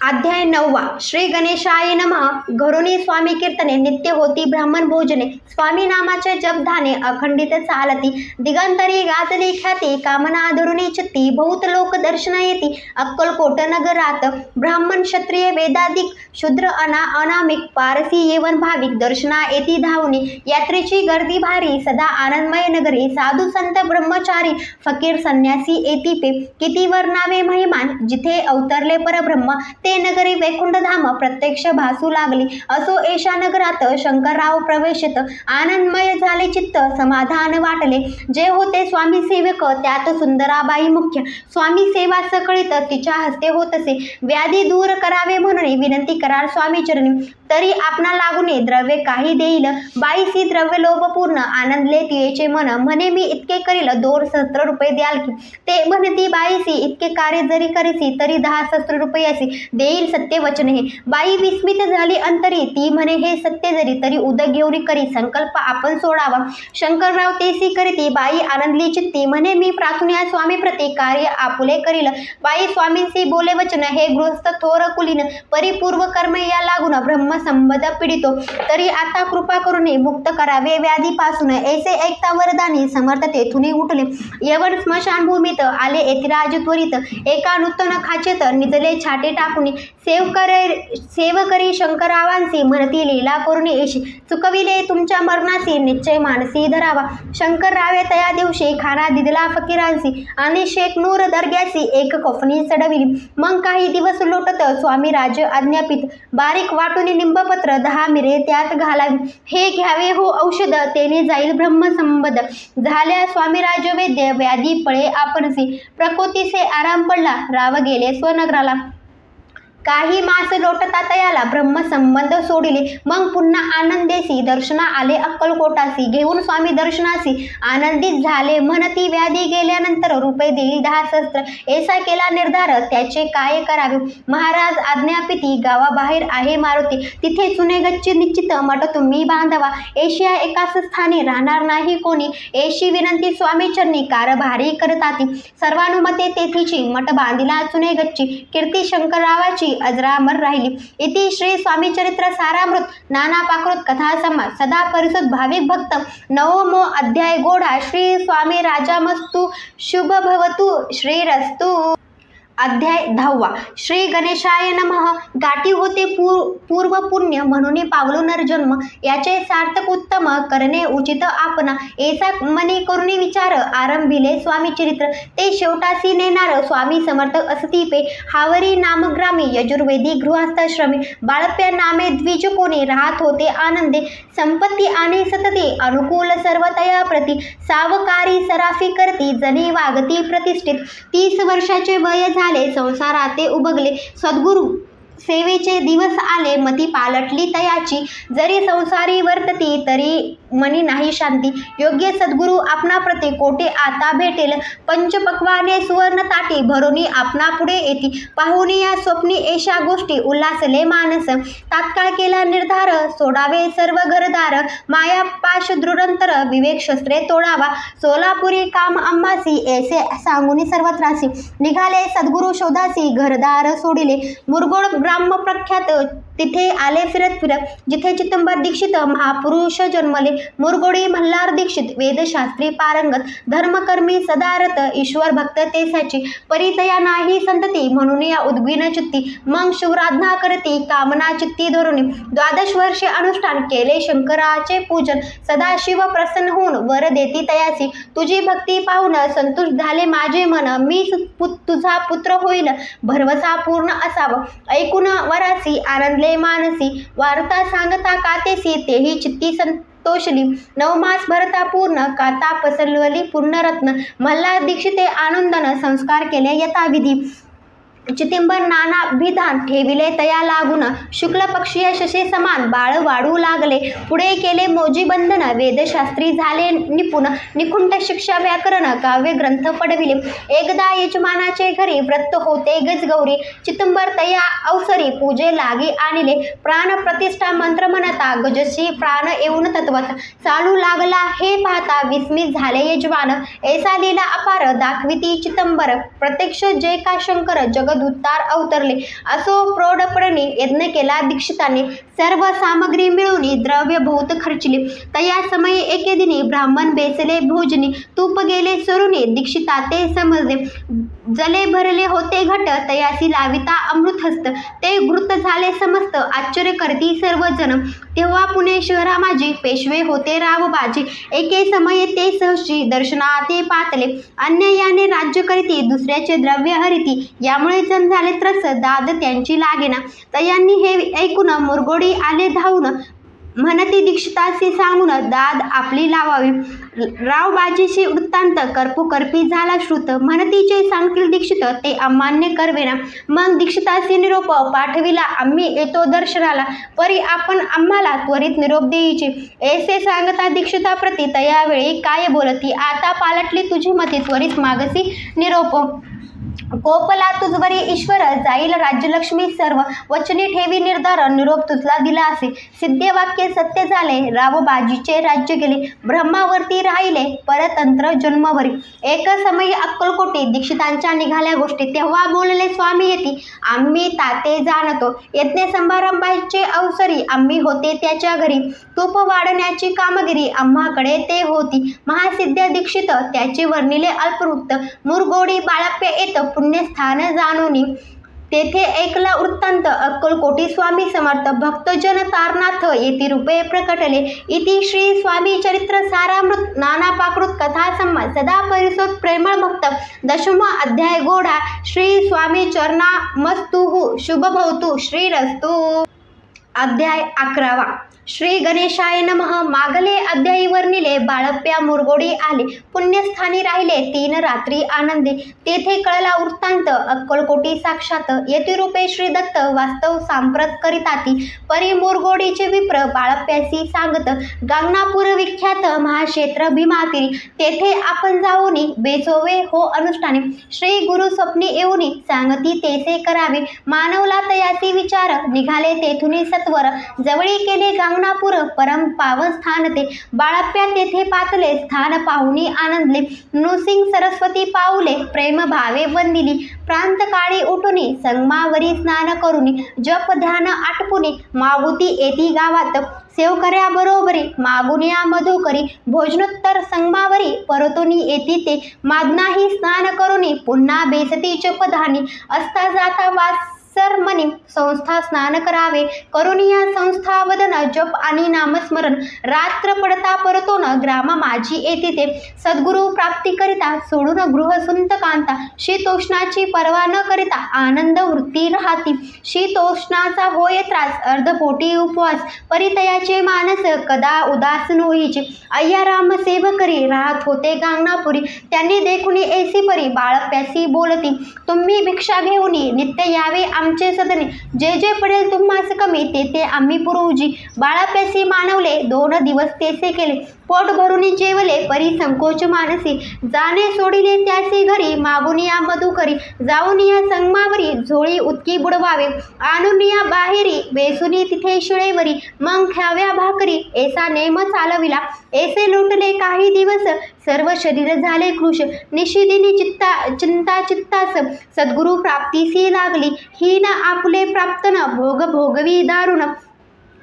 अध्याय 9वा. श्री गणेशाय नमः. घरोनी स्वामी कीर्तने नित्य होती ब्राह्मण भोजने. स्वामी नामाचे जपधाने अखंडित चालती. दिगंतरी गाजली ख्याती कामना धरुणी चित्ती. बहुत लोक दर्शना येती अक्कलकोट नगरात. ब्राह्मण क्षत्रिय वेदाधिक शूद्र अनामिक पारसी येवन भाविक दर्शना येती धावणी. यात्रेची गर्दी भारी सदा आनंदमय नगरी. साधू संत ब्रह्मचारी फकीर संन्यासी येती पे. किती वर्णावे महिमान जिथे अवतरले परब्रह्म. ते नगरी वैकुंठधाम प्रत्यक्ष भासू लागली. असो एषा नगरात शंकरराव प्रवेशित. आनंदमय झाले चित्त, समाधान वाटले. जे होते स्वामी सेवक त्यात सुंदराबाई मुख्य. स्वामी सेवा सकळीत तिच्या हस्ते होत असे. व्याधी दूर करावे म्हणून विनंती करार स्वामी चरणी. तरी आपणा लागूने द्रव्य काही देईल. बाईसी द्रव्य लोभपूर्ण आनंदले तिचे मन. म्हणे मी इतके करील 2 सहस्त्र रुपये द्याल की. ते म्हणती बाईसी इतके कार्य जरी करीसी तरी 10 सहस्त्र रुपयासी देईल सत्य वचन हे. बाई विस्मित झाली अंतरी. ती म्हणे हे सत्य जरी तरी उदक घेऊन करी संकल्प आपण सोडावा. शंकरराव तेसी करीती. बाई आनंदली चित्ती. म्हणे मी प्रार्थुन्या स्वामी प्रती कार्य आपुले करील. बाई स्वामींसी बोले वचन. हे गृहस्थ थोर कुलीन परिपूर्व कर्म या लागून ब्रह्म संबंध पीडितो. तरी आता कृपा करून मुक्त करावे व्याधीपासून. ऐसे ऐकता वरदानी समर्थ तेथून उठले. यवन स्मशानभूमीत आले यतिराज त्वरित. एका नूतन खाचेत निजले छाटे टाकून. सेवकरी शंकररावांसी म्हणती लीला करून येशी. चुकविले तुमच्या मरणासी निश्चय मानसी धरावा. शंकररावे तया दिवशी खाना दिदला फकीरांसी आणि शेख नूर दर्ग्यासी एक कोफणी चढविली. मग काही दिवस लोटत स्वामी राज आज्ञापित. बारीक वाटून निंबपत्र 10 मिरे त्यात घालावी. हे घ्यावे हो औषध तेने जाईल ब्रह्मसंबंध. झाल्या स्वामीराज वैद्य व्याधी पळे आपणसी. प्रकृतीसे आराम पडला राव गेले स्वनगराला. काही मास लोटता तयाला ब्रह्मसंबंध सोडिले. मग पुन्हा आनंदेसी दर्शना आले अक्कलकोटासी. घेऊन स्वामी दर्शनासी आनंदित झाले. म्हणती व्याधी गेल्यानंतर रुपये देईल 10 सहस्त्र. ऐसा केला निर्धार त्याचे काय करावे. महाराज आज्ञापिती गावाबाहेर आहे मारुती. तिथे चुने गच्ची निश्चित मठ तुम्ही बांधावा. एशिया एकाच स्थानी राहणार नाही कोणी. एशी विनंती स्वामी चरणी कारभारी करताती. सर्वानुमते तेथीची मठ बांधिला चुने गच्ची. कीर्ती शंकररावाची अजरामर राहिली. इति श्री स्वामी चरित्र सारामृत नाना पाकृत कथा समाज सदा परिसुत भाविक भक्त. 9मो अध्याय गोडा. श्री स्वामी राजामस्तु शुभ भवतु श्रीरस्तु. अध्याय 10. श्री गणेशाय नमः. गाठी होते पूर्व पुण्य म्हणून पावलो नरजन्म. याचे सार्थक उत्तम करणे उचित आपणा. ऐसा मनी करुणी विचार आरंभिले स्वामी चरित्र. ते शेवटासी नेणार स्वामी समर्थ असती पे. हावरी नामग्रामी यजुर्वेदी गृहस्थाश्रमी. बाळप्या नामे द्विज कोणी राहत होते आनंदे. संपत्ती आणि सतती अनुकूल सर्वतया प्रती. सावकारी सराफी करती जनी वागती प्रतिष्ठित. 30 वर्षाचे वय झाले संसाराते उबगले. सद्गुरु सेवेचे दिवस आले मती पालटली तयाची. जरी संसारी वर्तती तरी मनी नाही शांती. योग्य सद्गुरु आपणा प्रती कोठे आता भेटेल. पंचपक्वाने सुवर्ण ताटी भरोनी आपणा पुढे येती. पाहुणी या स्वप्नी एशा गोष्टी उल्हासले मानस. तात्काळ केला निर्धार सोडावे सर्व घरदार. माया पाश दृढंतर विवेक शस्त्रे तोडावा. सोलापुरी काम अंबासी ऐसे सांगून सर्वत्रासी. निघाले सद्गुरु शोधासी घरदार सोडिले. मुरगोड ब्राह्म प्रख्यात तिथे आले फिरत. जिथे चिदंबर दीक्षित महापुरुष जन्मले. मुरगोडी मल्हार दीक्षित वेदशास्त्री पारंगत. धर्मकर्मी सदारत ईश्वर भक्त तेसाची. परितया नाही संतती म्हणून या उद्विन चित्ती. मग शिवराधना करती कामना चित्ती धरुणी. 12 वर्षे अनुष्ठान केले शंकराचे पूजन. सदाशिव प्रसन्न होऊन वर देती तयासी. तुझी भक्ती पाहून संतुष्ट झाले माझे मन. मी तुझा पुत्र होईल भरवसा पूर्ण असावं. ऐकून वरासी आनंदले मानसी. वार्ता सांगता कातेसी तेही चित्ती संतोषली. 9 मास भरता पूर्ण काता पसरवली पूर्णरत्न. मल्हार दीक्षिते आनंदन संस्कार केले यथाविधी. चिदंबर नाना विधान ठेविले तया लागून. शुक्ल पक्षीय शशे समान बाळ वाढू लागले. पुढे केले मोजी बंधन. वेदशास्त्री झाले निपुण. निकुंठ शिक्षा व्याकरण काव्य ग्रंथ पडविले. एकदा यजमानाचे घरी व्रत होते गजगौरी. चिदंबर तया अवसरी पूजे लागी आणले. प्राण प्रतिष्ठा मंत्र म्हणता गजशी प्राण येऊन तत्वत चालू लागला. हे पाहता विस्मित झाले यजमान. ऐसा लीला अपार दाखविती चिदंबर. प्रत्यक्ष जे का शंकर जगद उद्धार अवतरले. असो प्रौढपणे यत्न केला दीक्षिताने. सर्व सामग्री मिळवून द्रव्य बहुत खर्चले. तया समये एके दिनी ब्राह्मण बेसले भोजनी. तूप गेले सरुने दीक्षिता ते समजले. जले भरले होते घट तयासी लाविता अमृत हस्त. ते घृत झाले समस्त आश्चर्य करती सर्वजण. तेव्हा पुणे शहरा माझी पेशवे होते रावबाजी. एके समये ते सहशी दर्शनाते पातले. अन्यायाने राज्य करीती दुसऱ्याचे द्रव्य हरिती. यामुळे काही जण झाले त्रस्त, दाद त्यांची लागेना. तयांनी हे ऐकून मुरगोडी आले धावून, म्हणती दीक्षितासी सांगून दाद आपली लावावी. रावबाजीशी वृत्तांत करपी झाला श्रुत, म्हणतीचे सांगतील दीक्षित ते अमान्य करवेना. मग दीक्षितासी निरोप पाठविला, आम्ही येतो दर्शनाला, परी आपण आम्हाला त्वरित निरोप देईचे. ऐसे सांगता दीक्षिताप्रती तयावेळी काय बोलती, आता पालटली तुझी मती, त्वरित मागसी निरोप. कोपला तुझवरी ईश्वर, जाईल राज्यलक्ष्मी सर्व, वचनी ठेवी निर्धार, निरोप तुझला दिला असे. सिद्ध वाक्य सत्य झाले, रावबाजीचे राज्य गेले, ब्रह्मावरती राहिले परतंत्र जन्मभरी. एक समयी अक्कलकोटी दीक्षितांच्या निघाल्या गोष्टी, तेव्हा बोलले स्वामी येती, आम्ही ताते जाणतो. यज्ञ समारंभाचे अवसरी आम्ही होते त्याच्या घरी, तूप वाढण्याची कामगिरी आम्हाकडे ते होती. महासिद्ध दीक्षित त्याचे वर्णिले अल्पवृत्त, मुरगोडी बाळप्या येत पुण्यस्थान जाणोनी. तेथे ऐकला वृत्तांत अक्कलकोटी स्वामी समर्थ, भक्तजन तारनाथ येती रूपे प्रकटले. इति श्री स्वामी चरित्र सारामृत नाना पाकृत कथा संवाद सदा परिसोत प्रेमळ भक्त. दशमा अध्याय गोडा. श्री स्वामी चरणा मस्तुः शुभ भवतु श्रीरस्तु. अध्याय 11. श्री गणेशाय नमः. मागले अध्यायी वर्णिले बाळप्या मुरगोडी आले, पुण्यस्थानी राहिले 3 रात्री आनंदी. तेथे कळला वृत्तांत अक्कलकोटी साक्षात, यतिरूपे श्री दत्त वास्तव सांप्रत करिताती. परी मुरगोडीचे विप्र बाळप्यासी सांगत, गांगणापूर विख्यात महाक्षेत्र भीमातीरी, तेथे आपण जाऊनी बेसोवे हो अनुष्ठाने. श्री गुरु स्वप्नी येऊनी सांगती तेसे करावे, मानवला तयासी विचार, निघाले तेथुनी सत्वर. जवळी केले गांगणापूर परम पावन स्थान ते, बाळप्या तेथे पातले स्थान पाहुनी आनंदले. नृसिंग सरस्वती पाऊले प्रेम भावे वंदिली, प्रांत काळी उठुनी संगमावरी स्नान करुनी. जप ध्यान आटपुनी मागुती येती गावात, सेवकऱ्या बरोबरी मागुनिया मधुकरी. भोजनोत्तर संगमावरी परतुनी येती ते, मादनाही स्नान करुनी पुन्हा बेसती जपधानी. असता जाता वास मनी संस्था स्नान करावे, करुनिया संस्था वदन जप आणि नामस्मरण. रात्र पडता परतोन ग्राम माझी येते ते, सद्गुरु प्राप्ती करिता सोडून गृह सुंत कांता. शीतोष्णाची पर्वा न करिता आनंद वृत्ती राहती, शीतोष्णाचा होय त्रास अर्धपोटी उपवास. परितयाचे मानस कदा उदास नोहीचे, अय्याराम सेवकरी राहत होते गांगणापुरी. त्यांनी देखुनी ऐसी परी बाळप्यासी बोलती, तुम्ही भिक्षा घेऊनी नित्य यावे आमचे सदने. जे जे पडेल तुम्हास कमी तेथे आम्ही पुरवजी. बाळप्यासी मानवले 2 दिवस तेसे केले, पोट भरुनी जेवले परी संकोच मानसी. जाणे सोडिले त्यासी घरी मागुनिया मधुकरी, जाऊनिया संगमावरी झोळी उतकी बुडवावे. आणुनिया बाहेरी बेसुनी तिथे शिळेवरी, मग खाव्या भाकरी ऐसा नेम चालविला. ऐसे लोटले काही दिवस सर्व शरीर झाले कृश, निशिदिनी चिंता चित्तास सद्गुरु प्राप्तीसी लागली. हीन आपले प्राप्तन भोग भोगवी दारुण,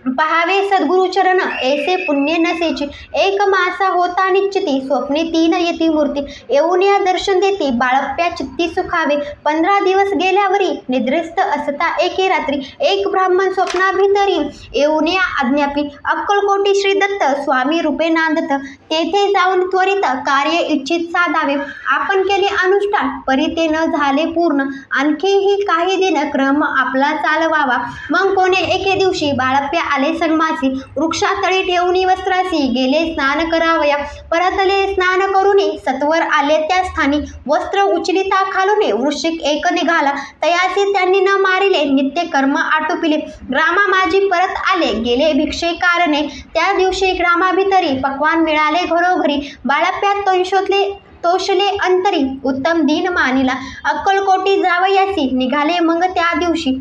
पहावे सद्गुरु चरण ऐसे पुण्य नसेची. 1 मासा होता निश्चिती, स्वप्ने 3 येती मूर्ती. येऊनिया दर्शन देती बाळप्या चित्ती सुखावे. 15 दिवस गेल्यावरी निद्रिस्त असता एके रात्री, एक ब्राह्मण स्वप्नाभितरी येऊनिया आज्ञापी. अक्कलकोटी श्री दत्त स्वामी रूपे नांदत, तेथे जाऊन त्वरित कार्य इच्छित साधावे. आपण केले अनुष्ठान परी ते न झाले पूर्ण, आणखीही काही दिन क्रम आपला चालवावा. मग कोणे एके दिवशी बाळप्या आले संगमासी, वृक्षातळी ठेवूनी वस्त्रासी गेले स्नान करावया. परतले स्नान करुनी सत्वर आले त्या स्थानी, वस्त्र उचलिता खालुने वृश्चिक एक निघाला. तयासी त्यांनी न मारिले नित्य कर्म आटोपिले. ग्रामा माझी परत आले गेले भिक्षे कारणे, त्या दिवशी ग्रामाभितरी पक्वान मिळाले घरोघरी. बाळप्या तोषले अंतरी उत्तम दिन मानिला. अक्कलकोटी जावयासी निघाले मग त्या दिवशी,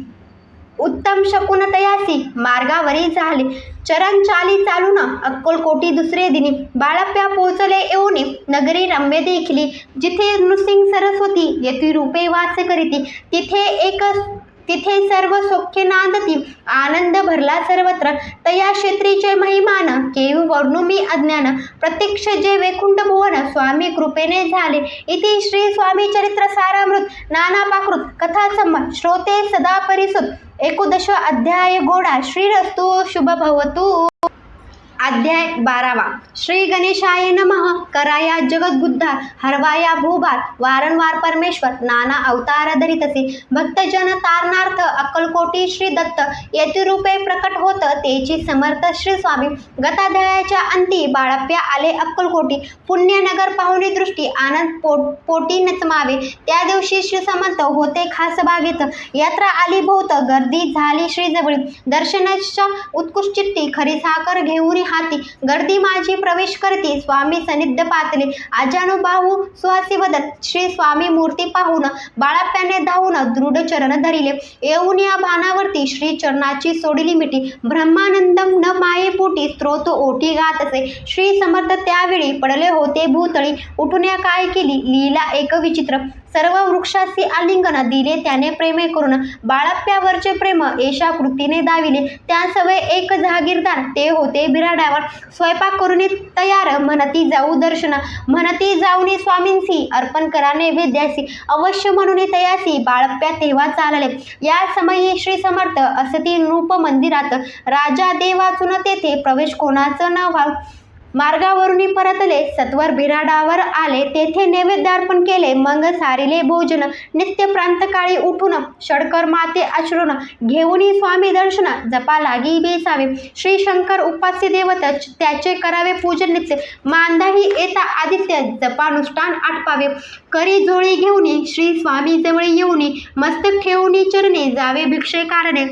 उत्तम शकुन तयासी मार्गावरी झाले. चरण चाली चालून अक्कलकोटी दुसरे दिनी, बाळप्या पोचले येऊनी नगरी रम्य देखिली. जिथे नृसिंग सरस्वती येती रूपे वास करीती, तिथे सर्व सौख्य नांदती, आनंद भरला सर्वत्र. तया क्षेत्रीचे महिमान केव वर्णू मी अज्ञान, प्रत्यक्ष जे वैकुंठ भुवन स्वामी कृपेने झाले. इति श्री स्वामी चरित्र सारामृत नाना पाकृत कथा संवाद श्रोते सदा परिसुत. 11 अध्याय गोडा. श्रीरस्तु शुभ भवतु. अध्याय 12 श्री गणेशाय नमः. कराया जगद्बुद्धा, हरवाया भूभार, वारंवार परमेश्वर नाना अवतार धरितसे. भक्तजन तारणार्थ अक्कलकोटी श्री दत्त, यतिरूपे प्रकट होत तेची समर्थ श्री स्वामी. गताध्यायाच्या अंती बाळप्पा आले अक्कलकोटी. पुण्यनगर पाहुणी दृष्टी आनंद पोटी नचमावे. त्या दिवशी श्री समंत होते खास बागेत. यात्रा आली बहुत, गर्दी झाली श्री जवळी. दर्शनाच्या उत्कृष्ट चित्ती, खरी साखर घेऊन हाती. गर्दी माझी प्रवेश करती, स्वामी सन्निध पातले. अजानुबाहू सुहासी वदन, श्री स्वामी मूर्ती पाहून बाळप्पाने धावून दृढ चरण धरिले. येऊन या भानावरती श्री चरणाची सोडली मिठी. ब्रह्मानंदम न माये पोटी, स्तोत्र ओटी गात असे. श्री समर्थ त्यावेळी पडले होते भूतळी. उठून या काय केली लीला एक विचित्र. सर्व वृक्षासी आलिंगन दिले त्याने प्रेमे करून. बाळप्प्यावरचे प्रेम एशा कृतीने दाविले. त्या सवय एक जहागीरदार, ते होते बिराड्यावर. स्वयंपाक करून तयार, म्हणती जाऊ दर्शन. म्हणती जाऊनी स्वामींसी, अर्पण करा नैवेद्यासी. अवश्य म्हणून तयासी, बाळप्प्या तेव्हा चालले. या समयी श्री समर्थ असती नृप मंदिरात. राजा देव वाचून तेथे प्रवेश कोणाचं न व्हाव. मार्गावरून परतले, सत्वर बिराडावर आले. तेथे नैवेद्यार्पण केले, मग सारिले भोजन. नित्य प्रांतकाळी उठून षडकर माते आचरून, घेऊन स्वामी दर्शन जपा लागी बेसावे. श्री शंकर उपास्य देवत, त्याचे करावे पूजन नित्य. मांदाही येता आदित्य, जपानुष्ठान आटपावे. करी जोळी घेऊन श्री स्वामी जवळ येऊन, मस्तक ठेवून चरणी जावे भिक्षे काढणे.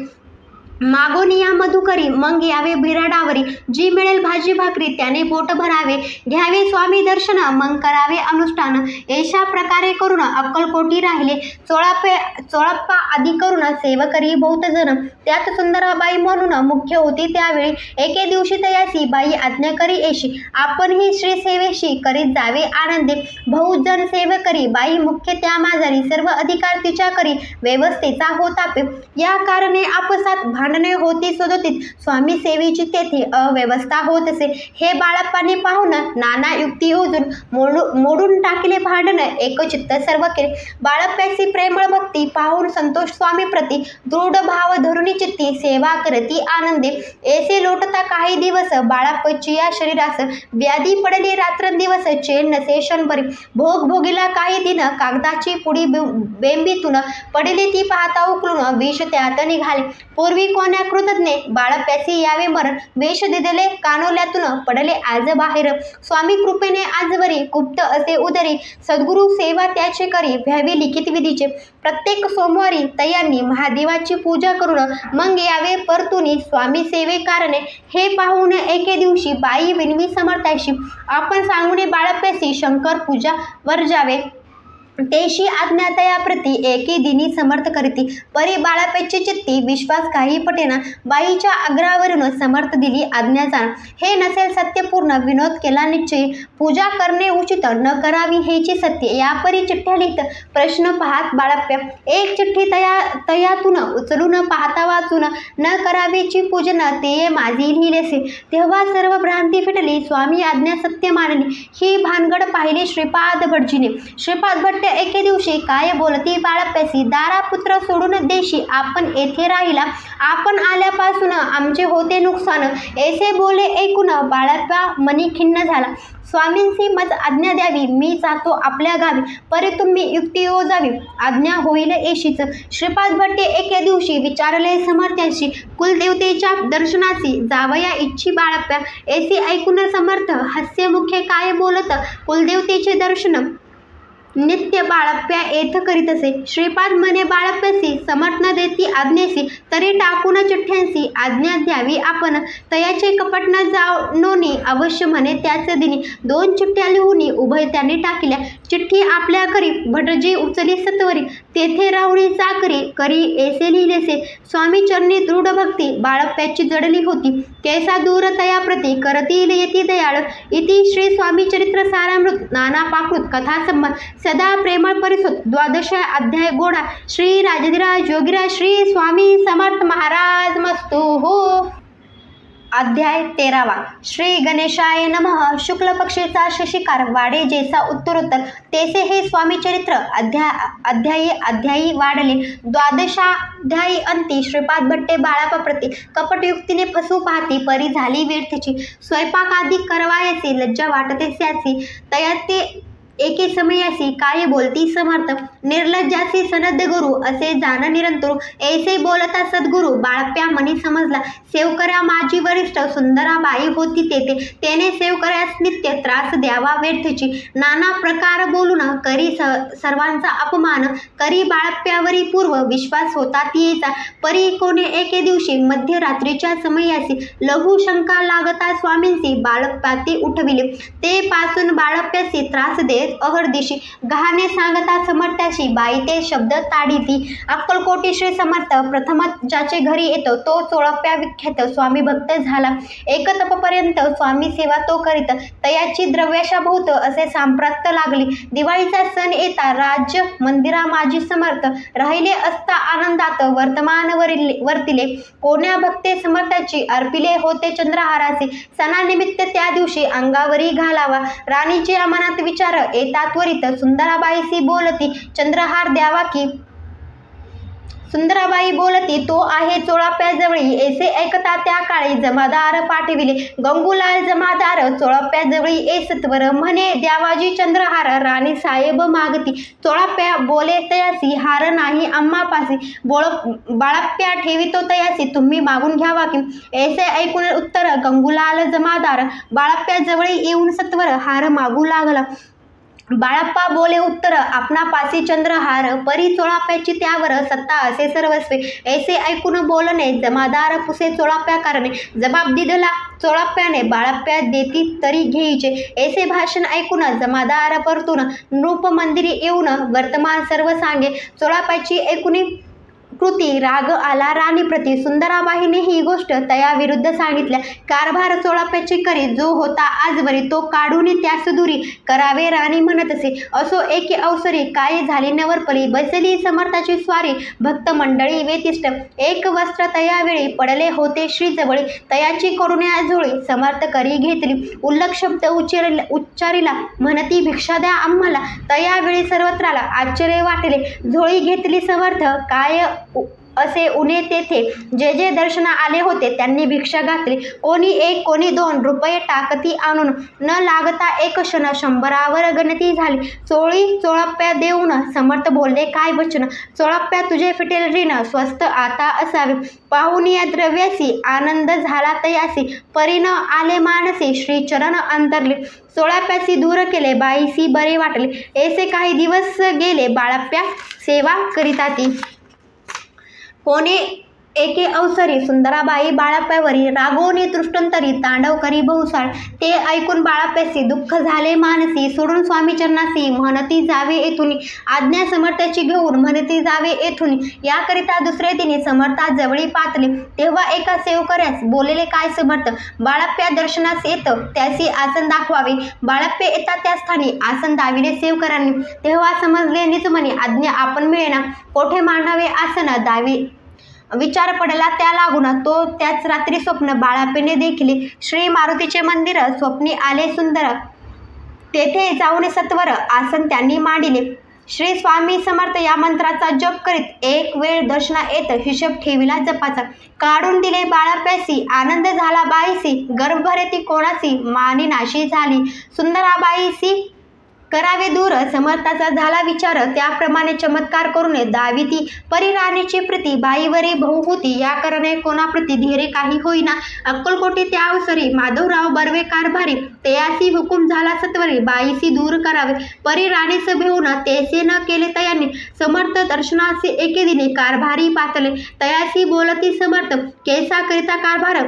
मागून या मधुकरी, मग यावे बिराडावरी. जी मिळेल भाजी भाकरी त्याने पोट भरावे. घ्यावे स्वामी दर्शन, मग करावे अनुष्ठान. अशा प्रकारे करून अक्कलकोटी राहिले. चोळप्पा आदी करून सेवकरी बहुत जण. त्यात सुंदराबाई म्हणून मुख्य होती त्यावेळी. एके दिवशी तयासी बाई आज्ञा करी येशी, आपणही श्री सेवेशी करीत जावे आनंदे. बहुजन सेवकरी, बाई मुख्य त्या माझारी. सर्व अधिकार तिच्या करी, व्यवस्थेचा होता पे. या कारणे आपसात भांडणे होती सदोतीत. स्वामी सेवेची तेथे अव्यवस्था होत असे. हे बाळप्पाने पाहून नाना युक्ती योजून मोडून टाकले भांडण एकचित्त सर्व केले. बाळप्प्याची प्रेमळ भक्ती पाहून संतोष स्वामी प्रती, दृढ भाव धरुणी चित्ती सेवा करती आनंदे. ऐसे लोटता काही दिवस बाळप्पाची या शरीरास. व्याधी पडली रात्रंदिवस, चैन नसे क्षणभरी. भोग भोगीला काही दिन, कागदाची पुडी बेंबीतून पडली ती पाहता उकलून, विष त्यात निघाले. पूर्वी कोण्या कृतज्ञ बाळप्प्यासी यावे मरण. वेश दिदले कानोल्यातून पडले आज बाहेर. स्वामी कृपेने आजवरी गुप्त असे उदरी. सद्गुरु सेवा त्याचे करी, व्हावी लिखित विधीचे. प्रत्येक सोमवारी तयांनी महादेवाची पूजा करून, मग यावे परतुनी स्वामी सेवे कारणे. हे पाहून एके दिवशी बाई विनवी समर्थाशी, आपण सांगणे बाळप्प्यासी शंकर पूजा वर जावे. तेशी आज्ञा तया प्रती, एके दिनी समर्थ करीती. परी बाळप्प्याची चित्ती विश्वास काही पटेना. बाईच्या आग्रहावरून समर्थ दिली आज्ञा जाण. हे नसेल सत्यपूर्ण, विनोद केला निश्चयी. पूजा करणे उचित, न करावी हेची सत्य. यापरी चिठ्ठ्या लिहित प्रश्न पाहत बाळप्प्या. एक चिठ्ठी तयातून उचलून पाहता वाचून, न करावीची पूजन ते माझी लिहिलेसे. तेव्हा सर्व भ्रांती फिटली, स्वामी आज्ञा सत्य मानली. ही भानगड पाहिली श्रीपाद भटजीने. श्रीपाद भट एके दिवशी काय बोलती बाळप्प्यासी, दारा पुत्र सोडून देशी आपण येथे राहिला. आपण आल्यापासून आमचे होते नुकसान. ऐसे बोले ऐकून बाळप्पा मनी खिन्न झाला. स्वामींची मज आज्ञा द्यावी, मी जातो आपल्या गावी. परी तुम्ही युक्ती योजावी, आज्ञा होईल येशीच. श्रीपाद भट्टे एके दिवशी विचारले समर्थ्याशी, कुलदेवतेच्या दर्शनासी जावया इच्छी बाळप्पा. ऐसे ऐकून समर्थ हास्यमुखे काय बोलत, कुलदेवतेचे दर्शन नित्य बाळप्प्या येथ करीत असे. श्रीपाद म्हणे बाळप्प्यासी, समर्थ न देती आज्ञेसी, तरी टाकून चिठ्ठ्यांसी आज्ञा द्यावी आपण. तयाचे कपट न जाणोनी, अवश्य म्हणे त्याच दिनी. 2 चिठ्ठ्या लिहून उभय त्याने टाकल्या. चिठ्ठी आपल्या करी, भटजी उचली सत्वरी. तेथे राहुणी चाकरी, करी ऐसे लिहिलेसे. स्वामी चरणी दृढ भक्ती, बाळप्प्याची जडली होती. कैसा दूर तया प्रती, करतील येती दयाळ. इति श्री स्वामी चरित्र सारामृत, नाना पाकृत कथा संबंध, सदा प्रेमळ परिसुत. 12 अध्याय गोडा. श्री राजधिराज योगीराज श्री स्वामी समर्थ महाराज मस्तु हो. अध्याय 13 श्री गणेशाय नमः. शुक्ल पक्षीचा शशिकार वाढे जैसा उत्तरोत्तर तैसे हे स्वामी चरित्र अध्यायी वाढले. द्वादशाध्यायी अंती श्रीपाद भट्टे बाळापा प्रती कपटयुक्तीने फसवू पाहती परी झाली वेळ तिची. स्वयंपाकादी करवायसी लज्जा वाटते स्यासी तया ते एके समयासी काय बोलती समर्थ. निर्लज्जासी सनद गुरु असे जाण निरंतर ऐसे बोलता सद्गुरु. बाळप्या मनी समजला सेवकऱ्या माझी वरिष्ठ सुंदराबाई होती तेथे. त्याने सेवकऱ्यास नित्य त्रास द्यावा व्यर्थची. नाना प्रकार बोलून करी सर्वांचा अपमान करी. बाळप्यावरी पूर्व विश्वास होता तिचा. परी कोणे एके दिवशी मध्यरात्रीच्या समयासी लघु शंका लागता स्वामींसी बाळप्याती उठविले. ते पासून बाळप्यासी त्रास देत अहर्दिशी गहाणे सांगता समर्थाशी बाई ते शब्द ताडीती. अक्कलकोटी श्री समर्थ प्रथम ज्याचे घरी येतो तो चोळप्या विख्यात स्वामी भक्त झाला. एक तपपर्यंत स्वामी सेवा तो करीत तयाची द्रव्याशाभूत असे सांप्रत लागली. दिवाळीचा सण येता राज मंदिरा माझी समर्थ राहिले असता आनंदात वर्तमान वर्तिले. कोण्या भक्ते समर्थाची अर्पिले होते चंद्रहारासी. सणानिमित्त त्या दिवशी अंगावरी घालावा. राणीचे मनात विचार येता त्वरित सुंदराबाईसी बोलती चंद्रहार द्यावा की. सुंदराबाई बोलती तो आहे चोळप्याजवळी. ऐसे ऐकता त्या काळी जमादार पाठविले. गंगूलाल जमादार चोळप्याजवळी एसत्वर म्हणे द्यावाजी चंद्रहार. राणी साहेब मागती. चोळप्या बोले तयासी हार नाही आम्हापासी. बाळप्या ठेवितो तयासी तुम्ही मागून घ्यावा की. ऐसे ऐकून उत्तर गंगूलाल जमादार बाळप्याजवळी येऊन सत्वर हार मागू लागला. बाळप्पा बोले उत्तर आपणापासी चंद्रहार. परी चोळप्याची त्यावर सत्ता असे सर्वस्वी. ऐसे ऐकून बोलणे जमादार पुसे चोळप्या कारणे. जबाब दिला चोळप्याने बाळप्या देती तरी घेईचे. ऐसे भाषण ऐकून जमादार परतून नृप मंदिरी येऊन वर्तमान सर्व सांगे. चोळप्याची ऐकुनी कृती राग आला राणीप्रती. सुंदराबाईने ही गोष्ट तया विरुद्ध सांगितल्या. कारभार चोळप्याची करी जो होता आजवरी तो काढून त्यास दुरी करावे राणी म्हणत असे. असो एके अवसरी काय झाले नवरपली बसली समर्थाची स्वारी. भक्त मंडळी वेतिष्ठ एक वस्त्र तयावेळी पडले होते श्रीजवळी. तयाची करुण्या झोळी समर्थ करी घेतली. उल्लख शब्द उच्चारिला म्हणती भिक्षा द्या आम्हाला. तयावेळी सर्वत्राला आश्चर्य वाटले. झोळी घेतली समर्थ काय असे उणे तेथे जे जे दर्शना आले होते त्यांनी भिक्षा घातली. कोणी 1 कोणी 2 रुपये टाकती आणून न लागता एक क्षण 100वर गणती झाली. चोळप्या देऊन समर्थ बोलले काय वचन. चोळप्या तुझे फिटेल ऋण स्वस्त आता असावे. पाहून या द्रव्यासी आनंद झाला तयासी. परीन आले मानसी श्रीचरण अंतरले. चोळप्यासी दूर केले बाईसी बरे वाटले. ऐसे काही दिवस गेले बाळप्या सेवा करिता ती. कोणे एके अवसरी सुंदराबाई बाळप्यावरी रागोनी तृष्टंतरी तांडव करी बहुसाळ. ते ऐकून बाळप्यासी दुःख झाले मानसी. सोडून स्वामीचरणासी म्हणती जावे येथुनी. आज्ञा समर्थाची घेऊन म्हणती जावे येथुनी. याकरिता दुसरे दिनी समर्थाजवळी पातले. तेव्हा एका सेवकऱ्यास बोलेले काय समर्थ. बाळप्या दर्शनास येत त्यासी आसन दाखवावे. बाळप्या येता त्या स्थानी आसन दाविले सेवकरांनी. तेव्हा समजले निजमनी आज्ञा आपण मिळेना. कोठे मांडावे आसन दावी विचार पडला त्या लागून. तो त्याच रात्री स्वप्न बाळापेने देखील श्री मारुतीचे मंदिर स्वप्नी आले सुंदर. तेथे जाऊन सत्वर आसन त्यांनी मांडिले. श्री स्वामी समर्थ या मंत्राचा जप करीत एक वेळ दर्शना येत हिशोब ठेविला जपाचा. काढून दिले बाळप्यासी आनंद झाला बाईसी. गर्भ भरेती कोणासी मानी नाशी झाली. सुंदराबाईसी करावे दूर समर्थाचा झाला विचार. त्याप्रमाणे चमत्कार करून दाविती परी राणीची प्रीती. बाईवरी बहुभूती या करणे कोणाप्रती धीरे काही होईना. अक्कलकोटी त्या अवसरी माधवराव बर्वे कारभारी. तयासी हुकूम झाला सत्वरी बाईसी दूर करावे. परी राणीस भेऊन तेसे न केले तयांनी. समर्थ दर्शनासी एके दिनी कारभारी पातले. तयासी बोलती समर्थ कैसा करिता कारभार.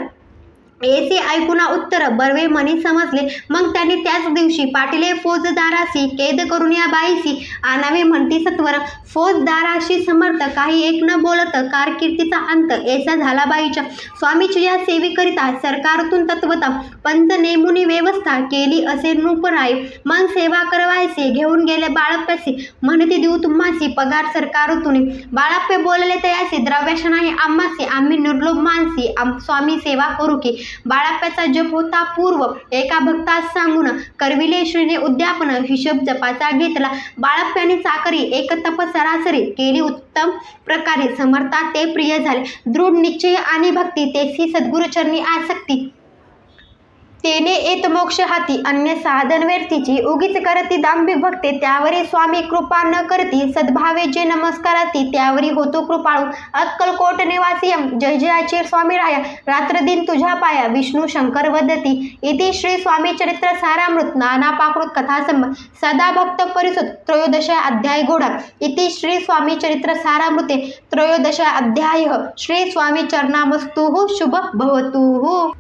ऐसे ऐकुना उत्तर बर्वे मनी समजले. मग त्यांनी त्याच दिवशी पाटीले फौजदारासी कैद करून या बाईसी आणावे म्हणती सत्वर. फौजदाराशी समर्थ काही एक न बोलत कारकिर्दीचा अंत ऐसा झाला बाईच्या. स्वामीची या सेवेकरिता सरकारतून तत्वता पंच नेमुनी व्यवस्था केली असे नृपराय. मग सेवा करवायचे घेऊन गेले बाळप्यासी. म्हणती देऊ तुम्हासी पगार सरकारतून. बाळप्पे बोलले तयासी द्रव्याश नाही आम्हासी. आम्ही निर्लोभ मानसी स्वामी सेवा करू की. बाळाप्याचा जप होता पूर्व. एका भक्तास सांगून करविले श्रीने उद्यापन. हिशोब जपाचा घेतला बाळाप्याने चाकरी. एक तप सरासरी केली उत्तम प्रकारे. समर्था ते प्रिय झाले. दृढ निश्चय आणि भक्ती. तेसी सद्गुरुचरणी आसक्ती. तेने येत मोक्ष हाती. अन्य साधन व्यर्थीची. उगीच करती दांभिक भक्ती. त्यावरी स्वामी कृपा न करती. सद्भावे जे नमस्कारती. त्यावरी होतो कृपाळू. अक्कलकोट निवासियम. जय जयाचे स्वामी राया. रात्रदिन तुझ्या पाया. विष्णू शंकर वदती. इति श्री स्वामी चरित्र सारामृत. नाना पाकृत कथासंभ. सदा भक्त परिसुत. त्रयोदश अध्याय गोडा. इति श्री स्वामी चरित्र सारामृते त्रयोदश अध्याय. श्री स्वामी चरणामस्तुः शुभ भवतु.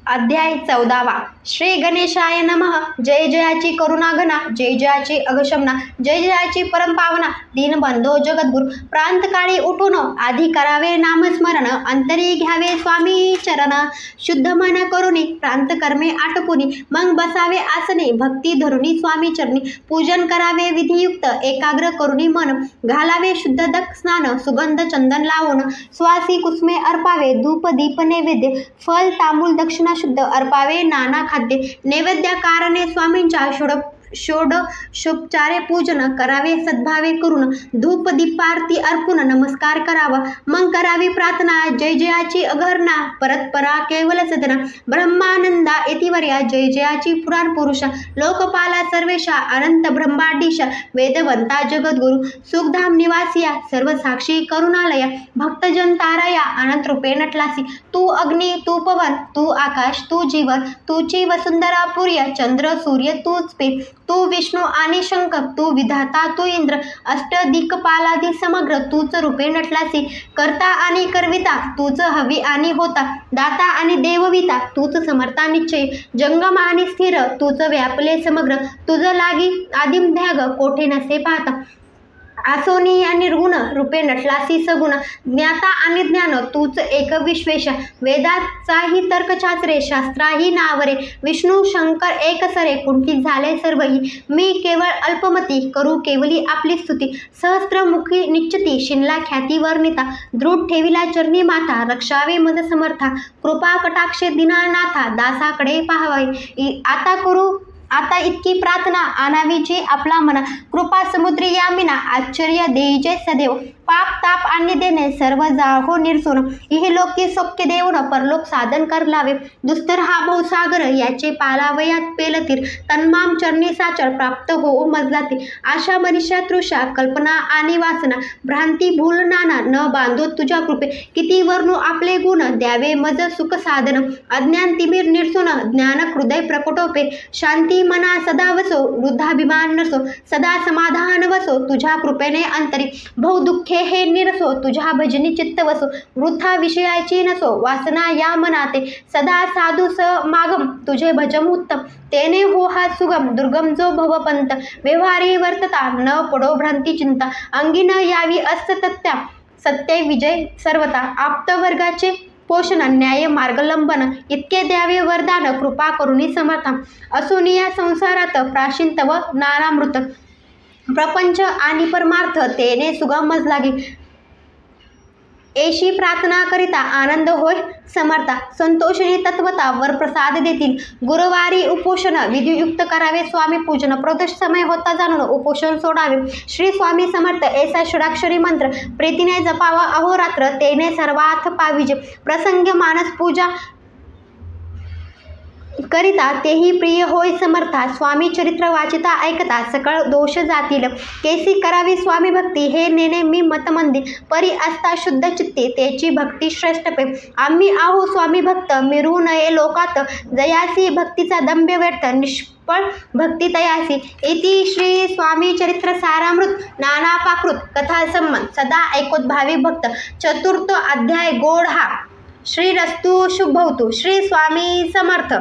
अध्याय 14. श्री गणेशाय नमः. जय जयाची करुणा घना. जय जयाची अघशमना. जय जयाची परमपावना. दीनबंधो जगद्गुरु. प्रांतकाळी उठून आधी करावे नामस्मरण. अंतरी घ्यावे स्वामी चरण. शुद्ध मन करुणी प्रांतकर्मे आटपुनी. मग बसावे आसने भक्ती धरुणी स्वामी चरणी. पूजन करावे विधियुक्त एकाग्र करुणी मन. घालावे शुद्ध दक स्नान. सुगंध चंदन लावून स्वासी कुसुमे अर्पावे. धूप दीप नैवेद्य फल तांबूल दक्षिणा शुद्ध अर्पावे नाना खाद्य. नैवेद्याकारणे स्वामींच्या षोडशोपचारे पूजन करावे सद्भावे करून. धूप दीपारती अर्पून नमस्कार करावा. मग करावी प्रार्थना. जय जयाची अघरणा. परतपरा केवल सदना. ब्रह्मानंदा इतिवर्या. जय जयाची पुराण पुरुषा. लोकपाला सर्वेशा. अनंत ब्रह्मांडीशा. वेदवंता जगद्गुरु. सुखधाम निवासिया. सर्व साक्षी करुणालया. भक्तजन ताराया. अनंत रूपे नटलासी. तू अग्नी तू पवन तू आकाश तू जीवन. तूची वसुंधरा पुर्य. चंद्र सूर्य तूच पे. तू विष्णू आणि शंकर. तू विधाता तू इंद्र. अष्टदिक्पालादी समग्र तूच रूपे नटलासी. करता आणि करविता तूच हवी आणि होता. दाता आणि देवविता तूच समर्था निश्चय. जंगम आणि स्थिर तूच व्यापले समग्र. तुझ लागी आदिम ध्याग कोठे नसे पाहता. आसोनी आणि निर्गुण रूपे नटलासी सगुण. ज्ञाता आणि ज्ञान तूच एक विश्वेश. वेदाचाही तर्कशास्त्रे शास्त्राही नावरे. विष्णू शंकर एक सरे. कुंठित झाले सर्वही. मी केवळ अल्पमती करू केवली आपली स्तुती. सहस्त्रमुखी निश्चिती शिनला ख्याती वर्णिता. दृढ ठेविला चरणी माता. रक्षावे मद समर्था. कृपा कटाक्षे दीनानाथा. दासाकडे पाहावे. आता इतकी प्रार्थना आणावीची आपला मना. कृपा समुद्री यामिना. आश्चर्य देईजे सदैव. पाप ताप आणि देणे सर्व जाहो निरसून. इहलोकी सौख्य देऊन परलोक साधन कर लावे. दुस्तर हा भवसागर याचे पालावयात पेलतील. तन्माम चरणी साचर प्राप्त होऊ मजलातील. आशा मनीषा तृषा कल्पना आणि वासना. भ्रांती भूल नाना न बांधो तुझ्या कृपे. किती वर्णू आपले गुण द्यावे मज सुख साधन. अज्ञान तिमिर निरसून ज्ञान हृदय प्रकटोपे. शांती मना सदा वसो. वृद्धाभिमान नसो. सदा समाधान वसो. तुझ्या कृपेने अंतरी. बहु दुःखे हे निरसो. तुझ्या भजनी चित्त वसो. वृथा विषयाची नसो. वासना या मनाते. सदा साधू समागम तुझे भजम उत्तम. तेने हो हा सुगम दुर्गम जो भवपंत. व्यवहारी वर्तता न पडो भ्रांती चिंता. अंगी न यावी असत्या. सत्य विजय सर्वता. आप्त वर्गाचे पोषण न्याय मार्गलंबन. इतके द्यावे वरदान कृपा करुणी समर्था. असून या संसारात प्राचीन तव नानामृत. प्रपंच आणि परमार्थ तेने सुगम मज लागे. एशी प्रार्थना करिता आनंद होय समर्था. संतोषिनी तत्वता वर प्रसाद देतील. गुरुवारी उपोषण विधियुक्त करावे स्वामी पूजन. प्रदोष समय होता जाणून उपोषण सोडावे. श्री स्वामी समर्थ ऐसा षडाक्षरी मंत्र प्रीतीने जपावा अहोरात्र. तेने सर्वार्थ पाविजे. प्रसंग मानस पूजा करिता तेही प्रिय होय समर्था. स्वामी चरित्र वाचिता ऐकता सकळ दोष जातील. केसी करावी स्वामी भक्ती. हे नेने मी मतमंदी. परी असता शुद्ध चित्ते त्याची भक्ती श्रेष्ठ पे. आम्ही आहो स्वामी भक्त मिरू नये लोकात. जयासी भक्तीचा दंभ व्यर्थ निष्फळ भक्ती तयासी. इति श्री स्वामी चरित्र सारामृत नाना पाकृत कथा संबंध. सदा ऐकोत भावी भक्त. चतुर्थ अध्याय गोड हा. श्री रस्तु शुभवतु. श्री स्वामी समर्थ.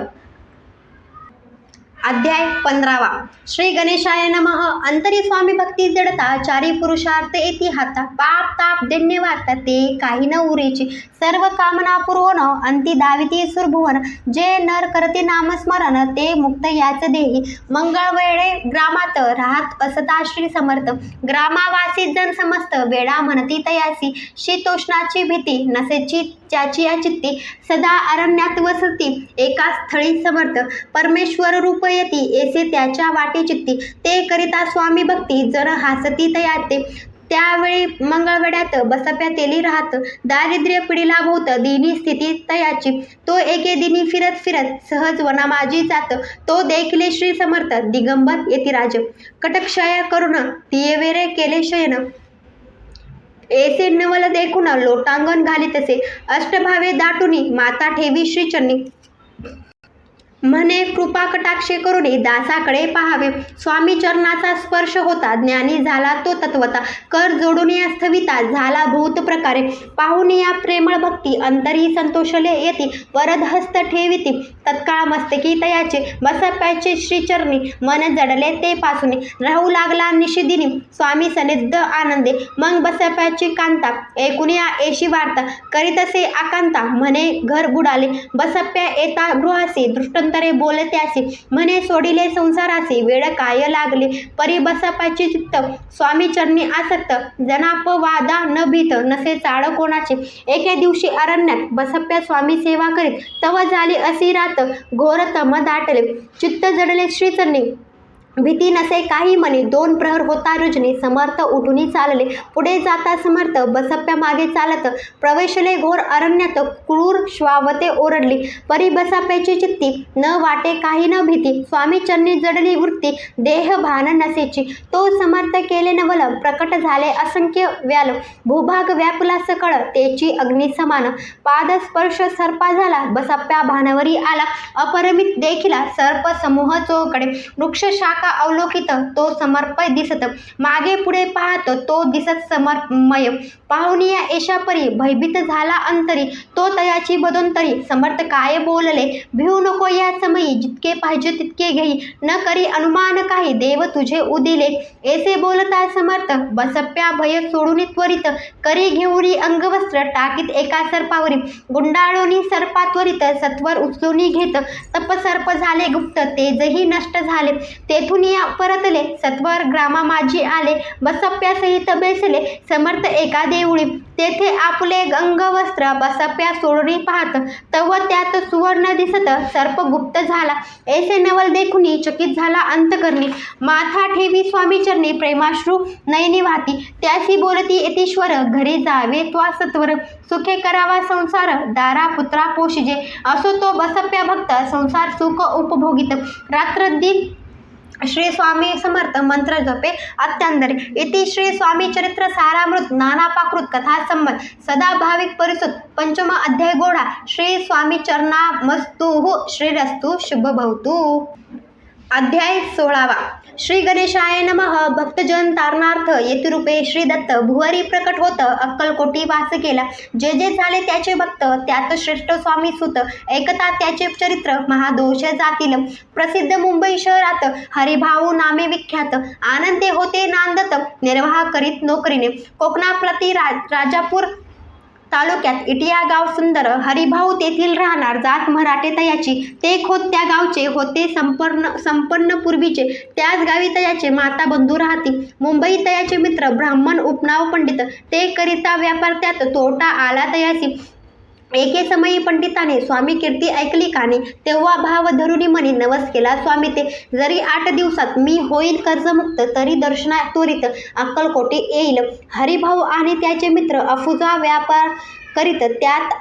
अध्याय 15वा. श्री गणेशाय नमः. अंतरी स्वामी भक्ती जडता चारी पुरुषार्थ येती हाता. पाप ताप दैन्य वार्ता ते काही न उरेची. सर्व कामना पूर्वण अंती दाविती सुरभुवन. जे नर करते नामस्मरण ते मुक्त याच देही. मंगळ वेळे ग्रामात राहत असता श्री समर्थ. ग्रामावासी जन समस्त वेळा म्हणती तयासी. शीतोष्णाची भीती नसेची त्याची या चित्ती. सदा अरण्यात वसती एका स्थळी समर्थ. परमेश्वर रूप येती ऐसे त्याच्या वाटे चित्ती. ते करिता स्वामी भक्ती जर हासती तयाते. त्यावेळी मंगळवेड्यात बसप्या तेली राहत. दारिद्र्य पिढीला भोवत दिनी स्थिती तयाची. तो एके दिनी फिरत फिरत सहज वनामाजी जात. तो देखले श्री समर्थ दिगंबर यतिराज. कटक्षय करून तियेवेरे केले शयन. ऐसे नवल देखून लोटांगण घाली तसे. अष्टभावे दाटुनी माता ठेवी श्रीचरणी. म्हणे कृपा कटाक्षे करुणी दासाकडे पाहावे. स्वामी चरणाचा स्पर्श होता ज्ञानी झाला तो तत्वता. कर जोडून या स्थविता झाला भूत प्रकारे. पाहून या प्रेमळ भक्ती अंतरी संतोषले येती. वरद हस्त ठेविती तत्काळ मस्तकी तयाचे. बसप्याचे श्रीचरणी मन जडले ते पासून. राहू लागला निशिदिनी स्वामी सनिध आनंदे. मग बसप्याची कांता ऐकून या ऐशी वार्ता. करीतसे आकांता म्हणे घर बुडाले. बसप्या येता गृहासी दृष्टांतरे बोलत्यासी. म्हणे सोडिले संसारासी वेळ काय लागले. परी बसप्याची चित्त स्वामी चरणी आसक्त. जनापवादा न भीत नसे चाळ कोणाचे. एके दिवशी अरण्यात बसप्या स्वामी सेवा करीत. तव झाली असी रात घोर तम दाटले. चित्त जडले श्रीचरणी भीती नसे काही मनी. दोन प्रहर होता रजनी समर्थ उठून चालले. पुढे जाता समर्थ बसप्या मागे चालत. प्रवेशले घोर अरण्यात क्रूर श्वावते ओरडली. परी बसप्याची चित्ती न वाटे काही न भीती. स्वामी चरणी जडली वृत्ती देह भान नसेची. तो समर्थ केले नवल प्रकट झाले असंख्य व्याल. भूभाग व्यापला सकळ तेची अग्नी समान. पादस्पर्श सर्पा झाला बसप्या भानावरी आला. अपरिमित देखिला सर्प समूह चोकडे. वृक्ष शाखा अवलोकित तो समर्पय दिसत. मागे पुढे पाहत तो दिसत समर्पमय. पाहुनिया एशा परी भयभीत झाला अंतरी. तो तयाची बदोंतरी समर्थ काय बोलले. भिवू नको या समयी जितके पाहिजे तितके घेई. न करी अनुमान काही देव तुझे उदिले. ऐसे बोलता समर्थ बसप्या भय सोडून त्वरित. करी घेऊनी अंगवस्त्र टाकीत एका सर्पावरी. गुंडाळोनी सर्पा त्वरित सत्वर उचलून घेत. तपसर्प झाले गुप्त तेजही नष्ट झाले. तेथून या परतले सत्वर ग्रामामाजी आले. बसप्या सहित बेसले समर्थ एका देऊळी. तेथे आपले अंगवस्त्र बसप्या सोडून पाहत. तव त्यात सुवर्ण दिसत सर्प गुप्त झाला. ऐसे नवल देखुनी चकित झाला अंतकरणी. माथा ठेवी स्वामी चरणी प्रेमाश्रू नयनी वाहती. त्यासी बोलती यतीश्वर घरी जावे त्वा सत्वर. सुखे करावा संसार दारा पुत्रा पोषिजे. असो तो बसप्या भक्त संसार सुख उपभोगित. रात्र दिन श्री स्वामी समर्थ मंत्र जपे अत्यांदरे. इति श्री स्वामी चरित्र सारामृत नानापाकृत कथा संमत सदा भाविक परिसुत. पंचम अध्याय गोडा. श्री स्वामी चरणामस्तुः श्रीरस्तु शुभ भवतु. अध्याय 16वा. श्री गणेशाय नमः. भक्तजन तारणार्थ येतिरूपे श्री दत्त भुवरी प्रकट होत अक्कलकोटी वास केला. जे जे झाले त्याचे भक्त त्यात श्रेष्ठ स्वामी सुत. ऐकता त्याचे चरित्र महादोष जातील. प्रसिद्ध मुंबई शहरात हरिभाऊ नामे विख्यात. आनंदे होते नांदत निर्वाह करीत नोकरीने. कोकणाप्रती राजापूर तालुक्यात इटिया गाव सुंदर. हरिभाऊ तेथील राहणार. जात मराठे तयाची. ते खोत त्या गावचे होते संपन्न पूर्वीचे. त्याच गावी तयाचे माता बंधू राहती. मुंबई तयाचे मित्र ब्राह्मण उपनाव पंडित. ते करिता व्यापार त्यात तोटा आला तयासी. एके समयी पंडिताने स्वामी कीर्ती ऐकली कानी. तेव्हा भाव धरुणी मनी नवस केला स्वामी ते. जरी 8 दिवसात मी होईल कर्जमुक्त तरी दर्शना त्वरित अक्कलकोटी येईल. हरिभाऊ आणि त्याचे मित्र अफूचा व्यापार करीत त्यात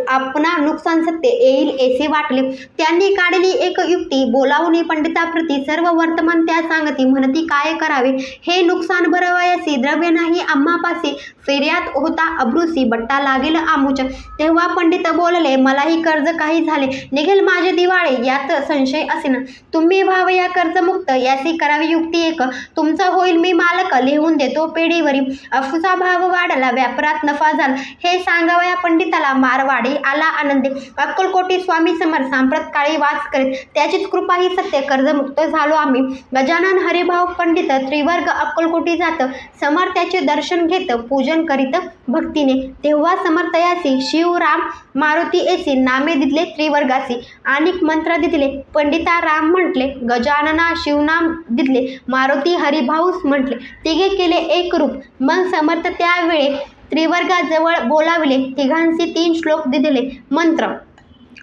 आपणा नुकसान सत्य येईल ऐसे वाटले. त्यांनी काढली एक युक्ती. बोलावून पंडिताप्रती सर्व वर्तमान त्या सांगती. म्हणती काय करावे हे नुकसान भरवायसी द्रव्य नाही आम्हापासी. फेऱ्यात होता अब्रुसी बट्टा लागेल आमुच. तेव्हा पंडित बोलले मलाही कर्ज काही झाले. निघेल माझे दिवाळे यात संशय असेना. तुम्ही व्हाव या कर्जमुक्त याची करावी युक्ती एक. तुमचं होईल मी मालक लिहून देतो पेढीवरी. अफूचा भाव वाढला व्यापारात नफा झाला. हे सांगावया या पंडिताला मारवाडी आला आनंदी. अक्कलकोटी स्वामी समर्थ सांप्रत काळी वास करीत, त्याचीच कृपा ही सत्य कर्जमुक्त झालो आम्ही. गजानन हरिभाऊ पंडित त्रिवर्ग अक्कलकोटी जात, समर्थ त्याचे दर्शन घेत पूजन करीत भक्तीने. तेव्हा समर्थ यासी शिव राम मारुती येसी नामे दिदले त्रिवर्गासी. अनेक मंत्र दिदले पंडिता राम म्हटले, गजानना शिवनाम दिदले मारुती हरिभाऊस म्हटले. तिघे केले एक रूप. मग समर्थ त्यावेळे त्रिवर्गाजवळ बोलाविले. तिघांचे 3 श्लोक दिदले मंत्र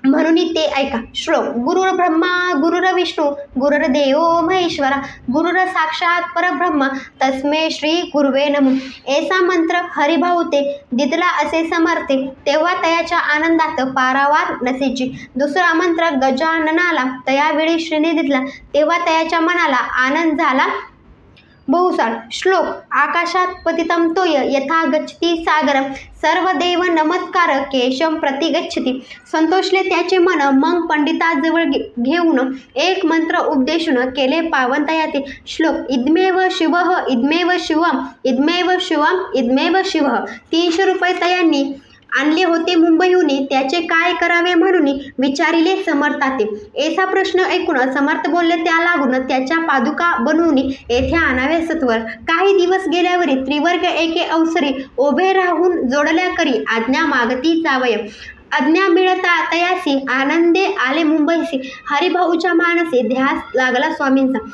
म्हणून ते ऐका. श्लोक. गुरुर ब्रह्मा गुरुर विष्णू गुरुर्देव महेश्वरा गुरुर साक्षात परब्रह्म तस्मै श्री गुरुवे नमः. ऐसा मंत्र हरिभाऊ ते दिदला असे समर्थे, तेव्हा तयाच्या आनंदात पारावार नसेची. दुसरा मंत्र गजाननाला तयावेळी श्रीने दिदला, तेव्हा तयाच्या मनाला आनंद झाला बहुसार. श्लोक. आकाशात पतितं तोय यथा गच्छति सागरम सर्व देव नमस्कार केशम प्रति गच्छति. संतोषले त्याचे मन. मग पंडिताजवळ घेऊन एक मंत्र उपदेशून केले पावन तयाते. श्लोक. इदमेव शिवः इदमेव शिवम इदमेव शिवम इदमेव शिवः. 300 रुपये तयांनी आणले होते मुंबईहून. त्याचे काय करावे म्हणून विचारिले समर्थाते. ऐसा प्रश्न ऐकून समर्थ बोलले, त्या लागून त्याच्या पादुका बनवून येथे आणावे सत्वर. काही दिवस गेल्यावरी त्रिवर्ग एके अवसरी उभे राहून जोडल्या करी आज्ञा मागती जावय. आज्ञा मिळता तयासी आनंदे आले मुंबईसी. हरिभाऊच्या मानसी ध्यास लागला स्वामींचा.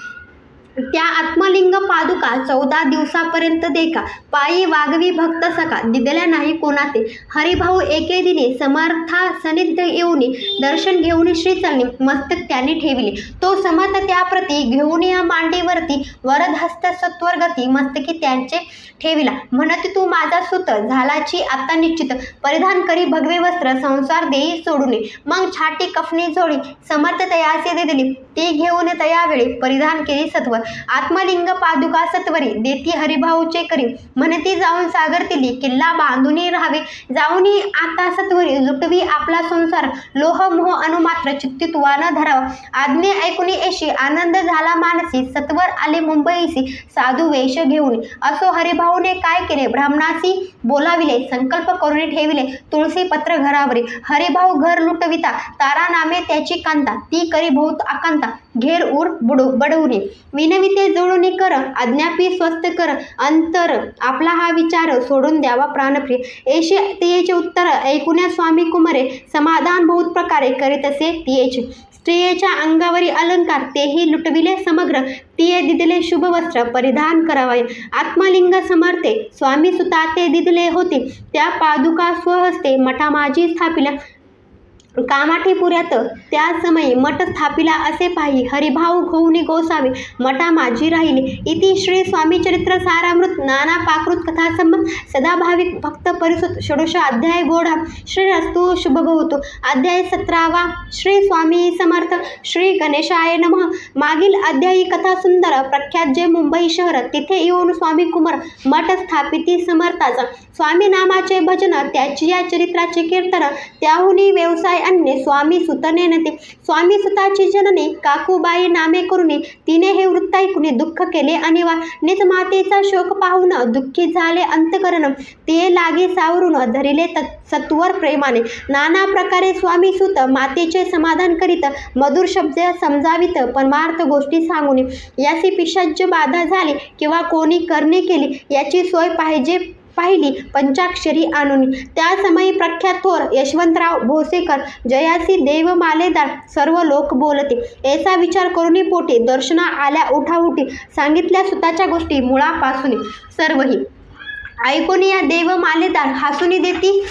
त्या आत्मलिंग पादुका 14 दिवसापर्यंत देखा. पायी वागवी भक्त सका दिदल्या नाही कोणाते. हरिभाऊ एके दिनी समर्था सनिध येऊन दर्शन घेऊन श्रीचरणी मस्तक त्यांनी ठेविले. तो समर्थ त्याप्रती घेऊन या मांडीवरती वरदहस्त सत्वरगती मस्तकी त्यांचे ठेविला. म्हणत तू माझा सुत झालाची आता निश्चित. परिधान करी भगवे वस्त्र संसार देई सोडून. मग छाटी कफनी जोडी समर्थ तयासे दिली. ती घेऊन तयावेळी परिधान केली सत्वर. आत्मलिंग पादुका सत्वरी देती हरिभाऊचे करी. म्हणती जाऊन सागर तिली किल्ला बांधून राहावे. जाऊन आता सत्वरी लुटवी आपला संसार. लोह मोह अनुमात्र चित्तीत वान धरावा. आज्ञे ऐकून येशी आनंद झाला मानसी. सत्वर आले मुंबईसी साधू वेश घेऊन. असो हरिभाऊने काय केले ब्राह्मणासी बोलाविले. संकल्प करून ठेविले तुळसी पत्र घरावरी. हरिभाऊ घर लुटविता तारा नामे त्याची कांता. ती करी बहुत आकांता घेर उर बडवणे. विनविते जोडून कर अज्ञापी स्वस्त कर. अंतर आपला हा विचार सोडून द्यावा प्राणप्रिय. येशे तियेचे उत्तर ऐकून स्वामी कुमारे समाधान बहुत प्रकारे करीत असे तियेचे. स्त्रियेच्या अंगावरी अलंकार तेही लुटविले समग्र. तिये दिदले शुभ वस्त्र परिधान करावे. आत्मलिंग समर्थे स्वामी सुता ते दिदले होते. त्या पादुका स्वहस्ते मठा माझी स्थापिल्या. कामाठीपुऱ्यात त्या समयी मठ स्थापिला असे पाही. हरिभाऊ घोऊनी गोसावे मठा माझी राहिले. इति श्री स्वामी चरित्र सारामृत नाना पाकृत कथा संबंध सदा भाविक भक्त परिसुत षोडश अध्याय गोडा. श्री रस्तु शुभ भवतु. अध्याय 17वा. श्री स्वामी समर्थ श्री गणेशाय नमः. मागील अध्यायी कथा सुंदर प्रख्यात जे मुंबई शहर तिथे येऊन स्वामी कुमार मठ स्थापिती समर्थाचा. स्वामी नामाचे भजन त्याची या चरित्राचे कीर्तन. त्याहुनी व्यवसाय अन्य स्वामी सुतने नते. स्वामी सुताची जननी काकूबाई नामे करून तिने हे वृत्त ऐकून दुःख केले अनिवार्य. निज मातेचा शोक पाहून दुःखी झाले अंतकरण. ते लागे सावरून धरिले सत्वर प्रेमाने. नाना प्रकारे स्वामी सुत मातेचे समाधान करीत मधुर शब्द समजावित परमार्थ गोष्टी सांगून. याची पिशाच्य बाधा झाली किंवा कोणी करणे केली याची सोय पाहिली पंचाक्षरी आणून. त्या समयी प्रख्यात थोर यशवंतराव भोसेकर जयासी देव मालेदार सर्व लोक बोलते. ऐसा विचार करून पोटी दर्शना आल्या उठाउठी सांगितल्या सुताच्या गोष्टी मुळापासून सर्वही. ऐकून या देव मालेदार हसून देती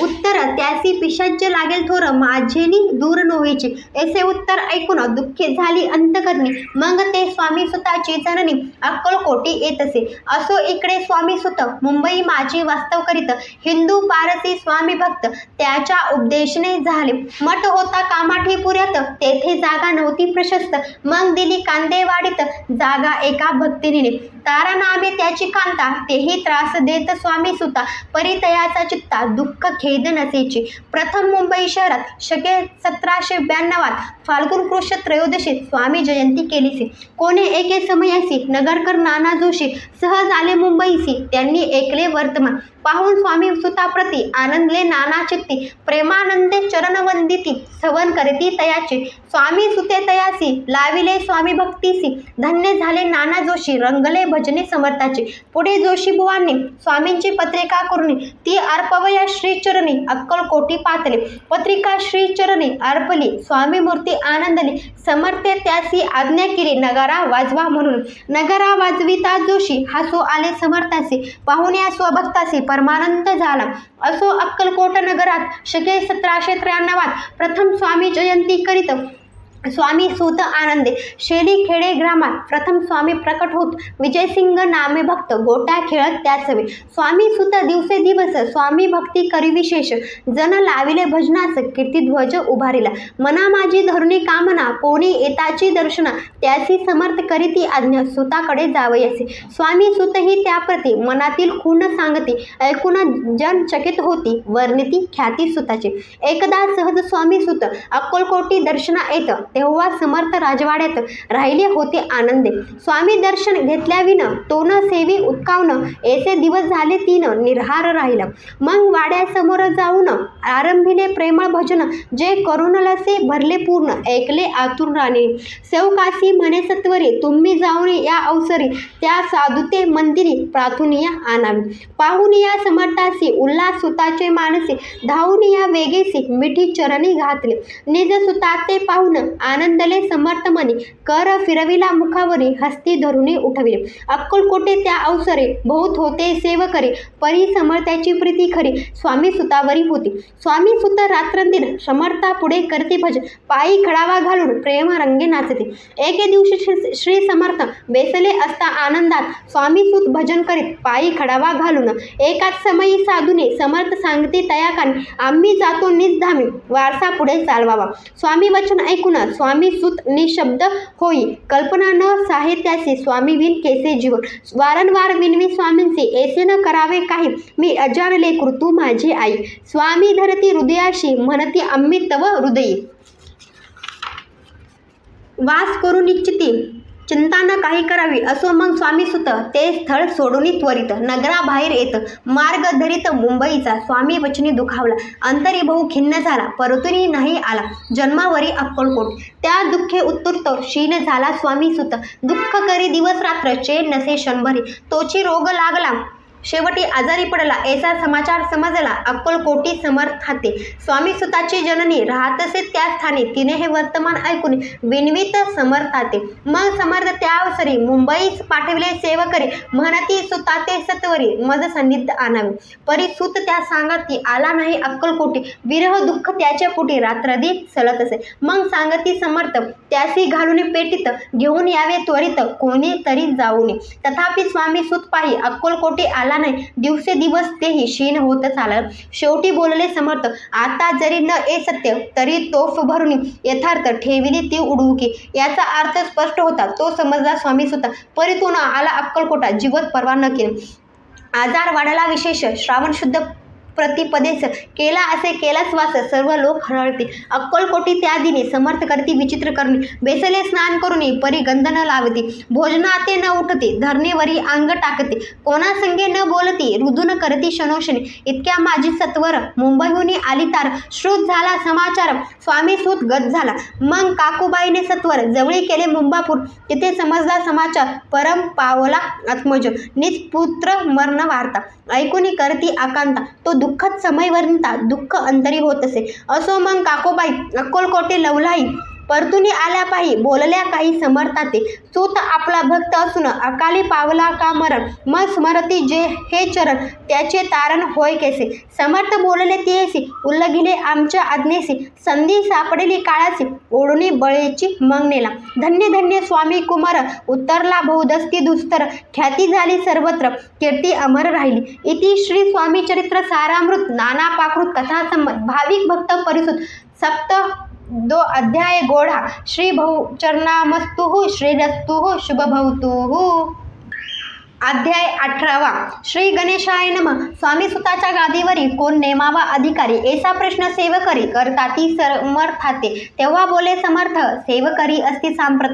उत्तर त्यासी पिशाच्य लागेल थोर माझेनी दूर नव्हेची. ऐसे उत्तर ऐकून दुःखी झाली अंतकरणी. मग ते स्वामी सुताची जननी अक्कलकोटी येत असे. असो इकडे स्वामी सुत मुंबई माझी वास्तव करीत. हिंदू पारसी स्वामी भक्त त्याच्या उपदेशने झाले. मठ होता कामाठीपुऱ्यात तेथे जागा नव्हती प्रशस्त. मग दिली कांदेवाडीत जागा एका भक्तिनीने. तारा नामे त्याची कांता तेही त्रास देत स्वामी सुता. परितयाचा चित्ता दुःख खेद नसेची. प्रथम मुंबई शहरात शके 1792 फाल्गुन कृष्ण त्रयोदशी स्वामी जयंती केलीसी. कोणे एके समयासी नगरकर नाना जोशी सहज आले मुंबईसी. त्यांनी ऐकले वर्तमान. पाहून स्वामी सुताप्रती आनंदले नाना चित्ती, प्रेमानंदे चरणवंदिती सवन करती तयाची, स्वामी सुते तयासी लाविले स्वामी भक्तीसी, धन्य झाले नाना जोशी रंगले भजने समर्थाचे. पुढे जोशी बुवांनी स्वामींची पत्रिका करून ती अर्पवया श्रीचरणी अक्कलकोटी पातले. पत्रिका श्रीचरणी अर्पली स्वामी मूर्ती आनंदली, समर्थे त्यासी आज्ञा केली नगारा वाजवा म्हणून. नगारा वाजविता जोशी हसू आले समर्थासी, पाहून या स्वभक्तासी परमानंद झाला. असो अक्कलकोट नगरात शके 1793 प्रथम स्वामी जयंती करीत स्वामी सूत आनंदे. शेली खेडे ग्रामात प्रथम स्वामी प्रकट होत, विजयसिंग नामे भक्त गोट्या खेळत त्याचवे. स्वामी सुत दिवसे दिवस स्वामी भक्ती करी विशेष, जन लाविले भजनास कीर्तिध्वज उभारिला. मना माझी धरुणी कामना कोणी येताची दर्शना, त्यासी समर्थ करीती आज्ञा सुताकडे जावयासी. स्वामी सुत ही त्याप्रती मनातील खूण सांगती, ऐकून जन चकित होती वर्णिती ख्याती सुताची. एकदा सहज स्वामी सुत अक्कलकोटी दर्शना येत, तेव्हा समर्थ राजवाड्यात राहिले होते आनंदे. स्वामी दर्शन घेतल्याविन तो न सेवी उत्कावन, ऐसे दिवस झाले 3 निर्हार राहिला. मग वाड्यासमोर जाऊन आरंभिले प्रेमळ भजन, जे करून लसे भरले पूर्ण ऐकले आतुर राणी. सेवकासी म्हणे सत्वरी तुम्ही जाऊन या अवसरी, त्या साधुते मंदिरी प्रार्थून या आणावी. पाहून या समर्थासी उल्हास सुताचे मानसी, धावून या वेगेसी मिठी चरणी घातले. निज सुताते पाहून आनंदले समर्थ मनी, कर फिरविला मुखावरी हस्ती धरुणी उठविले. अक्कलकोटे त्या अवसरे बहुत होते सेवकरी, परी समर्थाची प्रीती खरी स्वामी सुतावरी होती. स्वामी सुत रात्रंदिन समर्था पुढे करते भजन, पायी खडावा घालून प्रेम रंगे नाचते. एके दिवशी श्री समर्थ बेसले असता आनंदात, स्वामी सुत भजन करीत पायी खडावा घालून. एकाच समयी साधूने समर्थ सांगते तयाकानी, आम्ही जातो निज धामी वारसा पुढे चालवावा. स्वामी वचन ऐकून स्वामी सुत निशब्द होई, कल्पना न साहित्यासी स्वामी विन केसे जीवन. वारंवार विनवी स्वामींचे, ऐसे न करावे काही मी अजान लेकरू तू माझी आई. स्वामी धरती हृदयाशी म्हणती आम्ही तव हृदयी, वास करू निश्चिती चिंता न काही करावी. असो मग स्वामी सुत ते स्थळ सोडून त्वरित नगराबाहेर येत, मार्ग धरित मुंबईचा स्वामी वचनी दुखावला. अंतरी बहु खिन्न झाला, परतुनी नाही आला जन्मावरी अक्कलकोट. त्या दुःखे उत्तुरत क्षीण झाला स्वामी सुत, दुःख करी दिवस रात्र चैन नसे क्षणभरी. तोची रोग लागला शेवटी आजारी पडला, ऐसा समाचार समजला अक्कलकोटी समर्थाते. स्वामी सुताची जननी राहतसे त्या स्थानी, तिने हे वर्तमान ऐकून विनवित समर्थाते. मग समर्थ त्या अवसरी मुंबईस पाठविले सेवकरी, म्हणती सुताते सत्वरी मज संदिग्ध आणावे. परी सुत त्या सांगती आला नाही अक्कलकोटी, विरह दुःख त्याच्या पोटी रात्रदी सलत असे. मग सांगती समर्थ त्यासी घालून पेटीत, घेऊन यावे त्वरित कोणी तरी जाऊन. तथापि स्वामी सुत पाही अक्कलकोटी आला नाही, दिवसे दिवस तेही क्षीण होत चाललं. शेवटी बोलले समर्थ, आता जरी न ए सत्य तरी तोफ भरून यथार्थ ठेविली ती उडवुकी. याचा अर्थ स्पष्ट होता, तो समजला स्वामी सुता. परितून आला अक्कलकोटा, जीवत परवा न केली. आजार वाढला विशेष, श्रावण शुद्ध प्रतिपदेस केला असे केलाच वास, सर्व लोक हरळते. अक्कलकोटी त्या दिनी समर्थ करती विचित्र करणी, बेसले स्नान करुनी परी गंध न लावती, भोजनाते न उठती, धरणीवरी अंग टाकते, कोणासंगे न बोलती, रुदून करती क्षणोक्षणी. इतक्या माझी सत्वर मुंबईहून आली तार, श्रुत झाला समाचार स्वामी सूत गत झाला. मग काकूबाईने सत्वर जवळी केले मुंबापूर, तिथे समजला समाचार परम पावला आत्मज, निजपुत्र मरण वार्ता. ऐकून करती आकांता, तो दुःखद समय वर्णिता, दुःख अंतरी होत असे. असो मग काकोबाई अक्कलकोटे लवलाई, परतुनी आल्या पायी बोलल्या काही समर्थाते. सूत आपला भक्त असून अकाली पावला का मरण, मग स्मरती जे हे चरण, त्याचे तारण होय कैसे. समर्थ बोलले तेसी, उल्लंघिले आमच्या आज्ञेसी, संधी सापडेली काळाची, ओढणी बळेची मग नेला. धन्य धन्य स्वामी कुमार, उतरला बहुदस्ती दुस्तर, ख्याती झाली सर्वत्र, कीर्ती अमर राहिली. इति श्री स्वामी चरित्र सारामृत नाना पाकृत कथा संमत, भाविक भक्त परिसुत, सप्त 2 अध्याय गोढा. श्री बहुचरणामस्तुः, श्रीरस्तुः, शुभभवतुः. अध्याय 18 श्री गणेशाय नमः. स्वामी सुताच्या गादीवरी कोण नेमावा अधिकारी, ऐसा प्रश्न सेवकरी करताती समर्थाते. तेव्हा बोले समर्थ, सेवकरी असती सांप्रत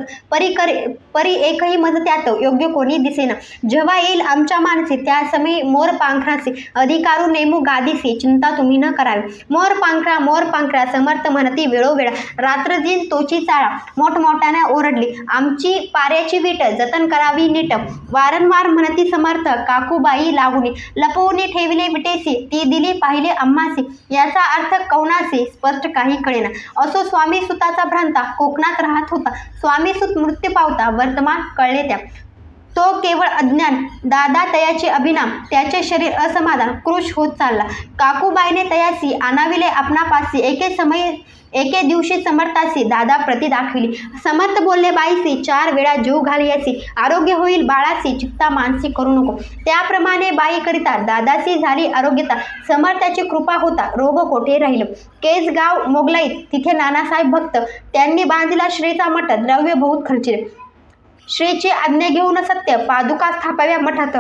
परी एकही मज त्यात योग्य कोणी दिसेना. जेव्हा येईल आमच्या मानसी त्या समयी मोर पांखरासी अधिकारू नेमू गादीसी, चिंता तुम्ही न करावी. मोर पांखरा समर्थ म्हणती वेळोवेळा, रात्र दिन तोची चाळा मोठमोठ्याने ओरडली. आमची पाऱ्याची वीट जतन करावी नीट. वारंवार म्हणती समर्थ, काकूबाई लागुनी लपवून ठेविले विटेसी, ती दिली पाहिले आम्हासी. याचा अर्थ कौनासी स्पष्ट काही कळेना. असो स्वामी सुताचा भ्रांता कोकणात राहत होता. स्वामी सुत मृत्यू पावता वर्तमान कळले त्या. तो केवळ अज्ञान, दादा तयाचे अभिनाम, त्याचे शरीर असमाधान कृश होत चालला. काकूबाईने तयासी आणाविले आपणापासी, एके दिवशी समर्थासी दादा प्रति दाखविली. समर्थ बोलले बाईसी, 4 वेळा जीव घालियासी, आरोग्य होईल बाळासी, चित्ता मानसी करू नको. त्याप्रमाणे बाई करिता दादासी झाली आरोग्यता. समर्थाची कृपा होता रोग कोठे राहिलं. केस गाव मोगलाईत तिथे नानासाहेब भक्त, त्यांनी बांधला श्रीचा मठ, द्रव्य बहुत खर्चिले. श्रीची आज्ञा घेऊन सत्य पादुका स्थापाव्या मठात.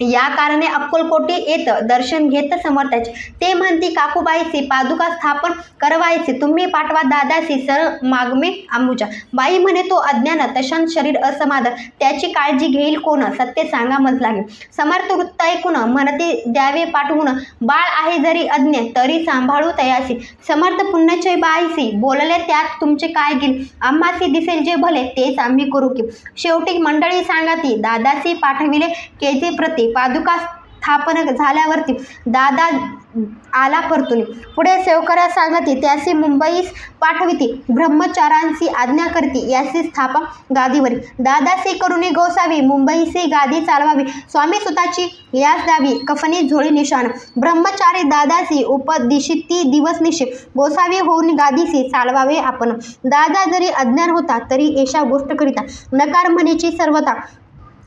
या कारणे अक्कलकोटी येत दर्शन घेत समर्थाचे. ते म्हणती काकूबाईसी पादुका स्थापन करवायचे, तुम्ही पाठवा दादासी सर मागमे आंबूच्या. बाई म्हणे तो अज्ञान तशांत शरीर असमाधान, त्याची काळजी घेईल कोण, सत्य सांगा मज लागेल. समर्थ वृत्त ऐकून म्हणती द्यावे पाठवून, बाळ आहे जरी अज्ञ तरी सांभाळू तयासी. समर्थ पुण्यचय बाईसी बोलले त्यात तुमचे काय गेल, आम्हासी दिसेल जे भले तेच आम्ही करू की. शेवटी मंडळी सांगाती दादासी पाठविले केजी प्रति. पादुका स्थापन झाल्यावरती दादा आला परतुनी. पुढे सेवकऱ्या सांगती त्यासी मुंबईस पाठविती, ब्रह्मचारांसी आज्ञा करती यासी स्थापा गादीवरी. दादासी करुणी गोसावी मुंबईसी गादी चालवावी, स्वामी सुताची यास द्यावी कफनी झोळी निशाण. ब्रह्मचारी दादासी उपदिशी ती दिवस निशे, गोसावी होऊन गादीसी चालवावे आपण. दादा जरी अज्ञान होता तरी एशा गोष्ट करिता, नकार म्हणीची सर्वता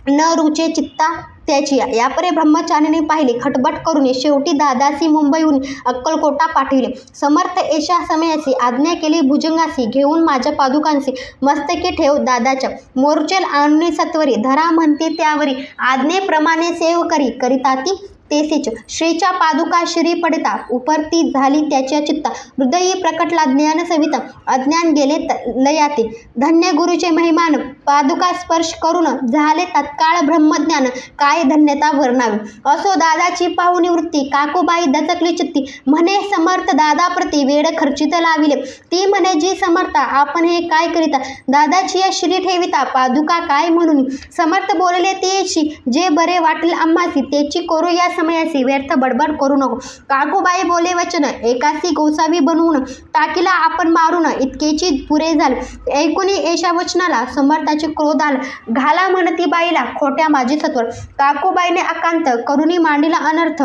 न रुचे चित्ता त्याची. यापरे ब्रह्मचारीने पाहिले खटबट करून शेवटी दादासी मुंबईहून अक्कलकोटा पाठविले. समर्थ एशा समयासी आज्ञा केली भुजंगासी, घेऊन माझ्या पादुकांसी मस्तकी ठेव दादाच्या. मोर्चेल आणून सत्वरी धरा म्हणते त्यावरी, आज्ञेप्रमाणे सेव करिता ती तेसीच. श्रीच्या पादुका शिरी पडता उपरती झाली त्याच्या चित्ता, हृदयी प्रकटला ज्ञान सविता, अज्ञान गेले लयाते. धन्य गुरुचे महिमान पादुका स्पर्श करून झाले तत्काळ ब्रह्मज्ञान, काय धन्यता वर्णावी. असो दादाची पाहुणी वृत्ती काकूबाई दचकली चित्ती, म्हणे समर्थ दादा प्रति वेळ खर्चित लाविले. ती म्हणे जी समर्था आपण हे काय करिता, दादाची या श्री ठेविता पादुका काय म्हणून. समर्थ बोलले तेशी जे बरे वाटेल आम्हासी, तेची करू या समयासी, व्यर्थ बडबड करू नको. काकूबाई बोले वचन, एकासी गोसावी बनवून टाकीला आपण मारून, इतकेची पुरे झाले. ऐकुनी एशा वचनाला समर्थाचे क्रोध आला, घाला म्हणती बाईला खोट्या माझी सत्वर. काकूबाईने अकांत करुणी मांडीला अनर्थ,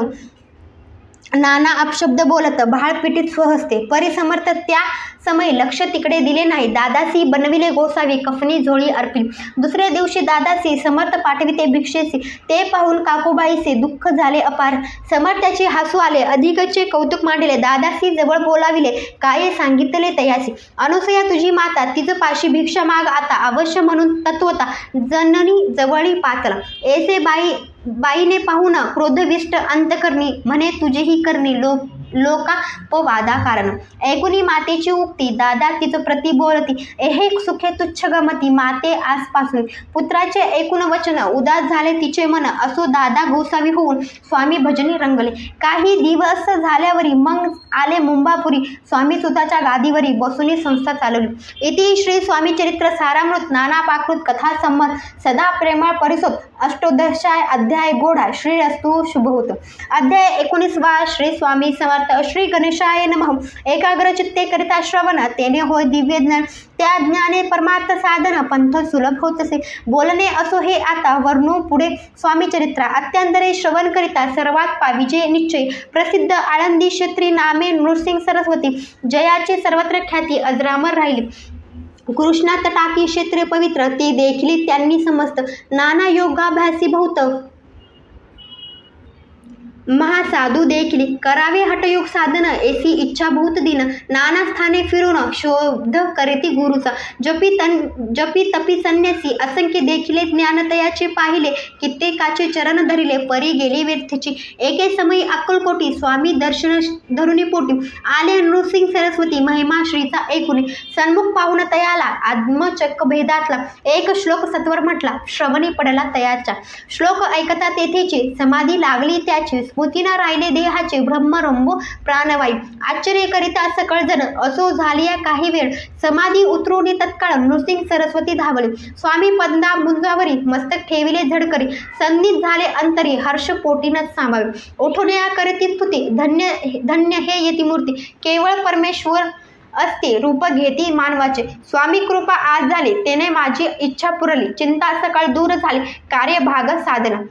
नाना अपशब्द बोलत भाळ पिटीत स्वहस्ते. परिसमर्थ त्या समय लक्ष तिकडे दिले नाही. दादासी बनविले गोसावी, कफनी झोळी अर्पिली. दुसऱ्या दिवशी दादासी समर्थ पाठविते भिक्षेसी, ते पाहून काकूबाईचे दुःख झाले अपार. समर्थाचे हसू आले, अधिकचे कौतुक मांडले. दादासी जवळ बोलाविले, काय सांगितले तयासी. अनुसया तुझी माता, तिज पाशी भिक्षा माग आता, अवश्य म्हणून तत्वता जननी जवळी पातला. ऐसे बाईने पाहून क्रोधविष्ट अंतकरणी, म्हणे तुझेही करणी लोकापवादा कारण. ऐकुनी मातेची उक्ती दादा तिच प्रति बोलती, एहे सुखे तुच्छ गमती माते आसपासून. पुत्राचे ऐकून वचन उदास झाले तिचे मन, असो दादा गोसावी होऊन स्वामी भजनी रंगले. काही दिवस झाल्यावरी मग आले मुंबापुरी, स्वामी सुताच्या गादीवरी बसूनी संस्था चालवली. इति श्री स्वामी चरित्र सारामृत नाना पाकृत कथा संमत सदा प्रेमळ परिसोत अष्टोदशाय अध्याय गोढा. श्री रस्तु शुभहोत. अध्याय 19 श्री स्वामी समर्थ. श्री गणेशाय नमः. एकाग्र चित्ते करिता श्रवण, तेने होय दिव्य ज्ञान, त्या ज्ञाने परमार्थ साधन, पंथ सुलभ होत असे. बोलणे असो हे आता वर्णू पुढे स्वामी चरित्र. अत्यंतरे श्रवण करिता सर्वात पाविजे निश्चय. प्रसिद्ध आळंदी क्षेत्री नामे नृसिंह सरस्वती, जयाची सर्वत्र ख्याती अजरामर राहिली. कृष्णा तटाकी क्षेत्रे पवित्र, ते देखील त्यांनी समस्त. नाना योगाभ्यासी बहुत महासाधू देखील करावे हठयोग साधन ऐसी इच्छाभूत दिन नाना स्थाने फिरून शोध करीती गुरुचा जपी तपी संन्यासी असंख्य देखिले ज्ञानतयाचे पाहिले कित्येकाचे चरण धरिले परी गेली व्यर्थेची एके समयी अक्कलकोटी स्वामी दर्शन धरुणी पोटी आले नृसिंग सरस्वती महिमा श्रीचा ऐकुनी सन्मुख पाहुण तयाला आत्मचक्क भेदातला एक श्लोक सत्वर म्हटला श्रवणी पडला तयाचा श्लोक ऐकता तेथेची समाधी लागली त्याची स्मृतीना राहिले देहाचे ब्रह्मरंभो प्राणवायू आश्चर्य करिता सकळजण असो झालिया काही वेळ समाधी उतरून तत्काळ नृसिंग सरस्वती धावले स्वामी पद्मा मुंजावरी मस्तक ठेविले झडकरी संधीत झाले अंतरी हर्ष पोटीनच सामावे उठून या करीती स्तुती धन्य धन्य हे येती मूर्ती केवळ परमेश्वर असते रूप घेती मानवाचे स्वामी कृपा आज झाली तेने माझी इच्छा पुरली चिंता सकाळ दूर झाली कार्य भाग साधना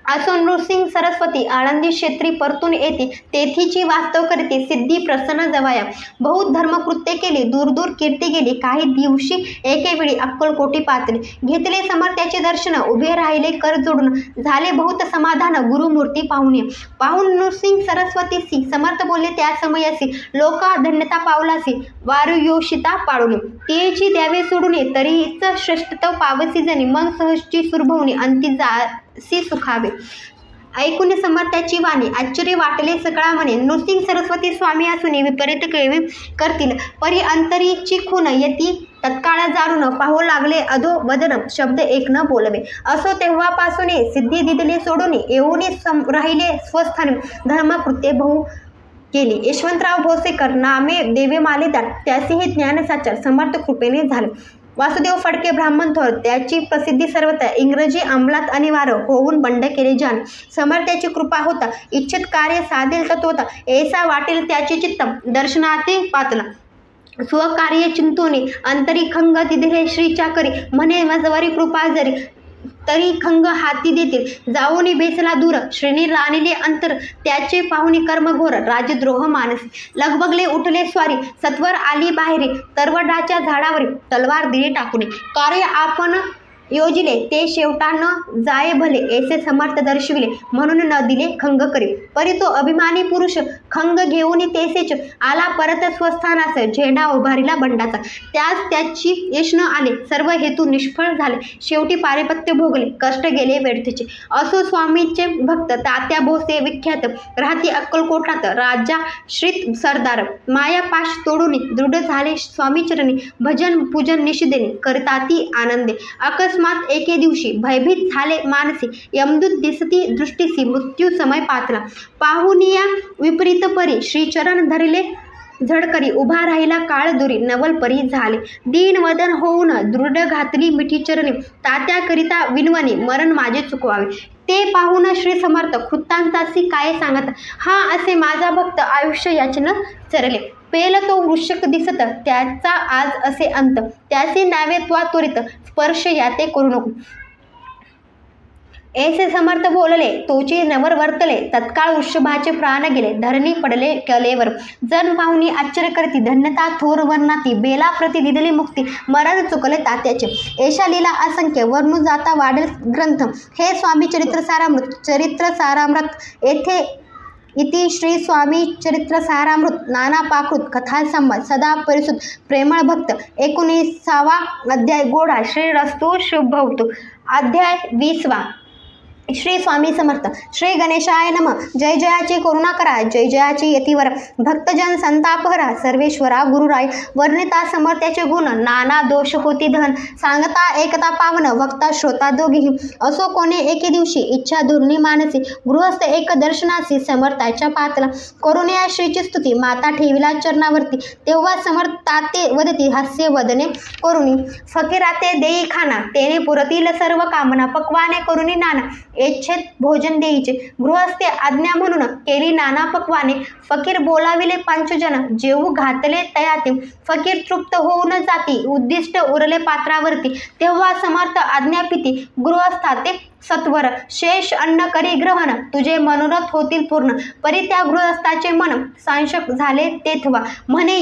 असो नृसिंग सरस्वती आळंदी क्षेत्री परतून येते तेथीची वास्तव करते सिद्धी प्रसन्न जवाया बहुत धर्मकृत्य केली दूर दूर कीर्ती गेली काही दिवशी एकेवेळी अक्कलकोटी पातळी घेतले समर्थ्याचे दर्शन उभे राहिले कर जोडून झाले बहुत समाधान गुरुमूर्ती पाहून नृसिंग सरस्वतीसी समर्थ बोलले त्या समयासी लोका धन्यता पावलासी वारुयोषिता पाळून तेची द्यावे सोडून तरीच श्रेष्ठत्व पावसी जणी मन सहजची सुरभवणी अंती सी सुखावे ऐकून समर्थाची वाणी आश्चर्य वाटले सकळा म्हणे नृसिंग सरस्वती स्वामी असून विपरीत केवी करतील परी अंतरीची खून येती तत्काळ जाणून पाहू लागले अधो वदन शब्द एक न बोलवे असो तेव्हापासून सिद्धी दिदले सोडून येऊन राहिले स्वस्थानी धर्मकृत्य बहु केली यशवंतराव भोसेकर नामे देवे मालेदार त्याचे हे ज्ञानसाचार समर्थ कृपेने झाले वासुदेव फडके ब्राह्मण थोर त्याची प्रसिद्धी सर्वत्र इंग्रजी अंमलात अनिवार्य होऊन बंड केले जाणे समर्थ्याची कृपा होता इच्छित कार्य साधेल तत्वता ऐसा वाटेल त्याचे चित्त दर्शनाते पातला स्वकार्य चिंतूने अंतरी खंग दिधे श्रीच्या करी म्हणे मजवारी कृपा जरी तरी खंग हाती देतील जाऊनी बेसला दूर श्रेणी राणीले अंतर त्याचे पाहुणी कर्मघोर राजद्रोह मानसी लगबगले उठले स्वारी सत्वर आली बाहेरी तरवडाच्या झाडावरी तलवार दिली टाकून कार्य आपण योजिले ते शेवटा न जाये भले ऐसे समर्थ दर्शविले म्हणून न दिले खंग करी परी तो अभिमानी पुरुष खंग घेऊन तेसेच आला परत स्वस्थानास झेंडा उभारिला बंडाचा त्यास त्याची यश न आले सर्व हेतू निष्फळ झाले शेवटी पारिपत्य भोगले कष्ट गेले व्यर्थेचे असो स्वामीचे भक्त तात्या भोसे विख्यात राहती अक्कलकोटात राजा श्रीत सरदार माया पाश तोडून दृढ झाले स्वामीचरणी भजन पूजन निषिदेने करताती आनंदे अकस्मात एके दिवशी भयभीत झाले मानसी यमदूत दिसती दृष्टीसी मृत्यू समय पातला पाहुनिया विपरीत परी श्रीचरण धरले झडकरी उभा राहिला काळ दुरी नवल परी झाले दीन वदन होऊन दृढ घातली मिठी चरणी तात्याकरिता विनवणी मरण माझे चुकवावे ते पाहून श्री समर्थ कृतांतासी काय सांगत हा असे माझा भक्त आयुष्य याचनं चरले पेल तो वृषक दिसत त्याचा आज असे अंत त्याचे नावे त्वरित स्पर्श याते करू नको ऐसे समर्थ बोलले तोची नवर वर्तले तत्काळ वृषभाचे प्राण गेले धरणी पडले कलेवर जन पाहुणी आश्चर्य करती धन्यता थोर वर्णाती बेला प्रति दिलेली मुक्ती मरण चुकले तात्याचे ऐशा लीला असंख्य वर्णू जाता वाढेल ग्रंथ हे स्वामी चरित्र सारामृत येथे इति श्री स्वामी चरित्र सारामृत नाना पाकृत कथा संवाद सदा परिशुद्ध प्रेमळ भक्त 19वा अध्याय गोडा श्री रस्तू शुभवतु अध्याय 20वा श्री स्वामी समर्थ श्री गणेशाय नम जय जयाची करुणा करा जय जयाची यतीवर भक्तजन संतापहरा सर्वेश्वरा गुरुराय वर्णिता समर्थ्याचे गुण नाना दोष होती धन सांगता एकता पावन वक्ता श्रोता दोघेही असो कोणे एके दिवशी इच्छा धुर्णी मानसी गृहस्थ एक दर्शनासी समर्थाच्या पातला करुणया श्रीची स्तुती माता ठेविला चरणावरती तेव्हा समर्थाते वदती हास्य वदने करुणी फकीराते देई खाना तेने पुरतील सर्व कामना पक्वाने करुणी नाना इच्छेत भोजन देईचे गृहस्थे आज्ञा म्हणून केली नाना पक्वाने फकीर बोलाविले पंचजन जेऊ घातले तयाती फकीर तृप्त होऊन जाती उद्दिष्ट उरले पात्रावरती तेव्हा समर्थ आज्ञापिती गृहस्थाते सत्वर शेष अन्न करी ग्रहण तुझे मनोरथ होतील पूर्ण परी त्या गृहस्थाचे मन सांशक झाले तेथवा म्हणे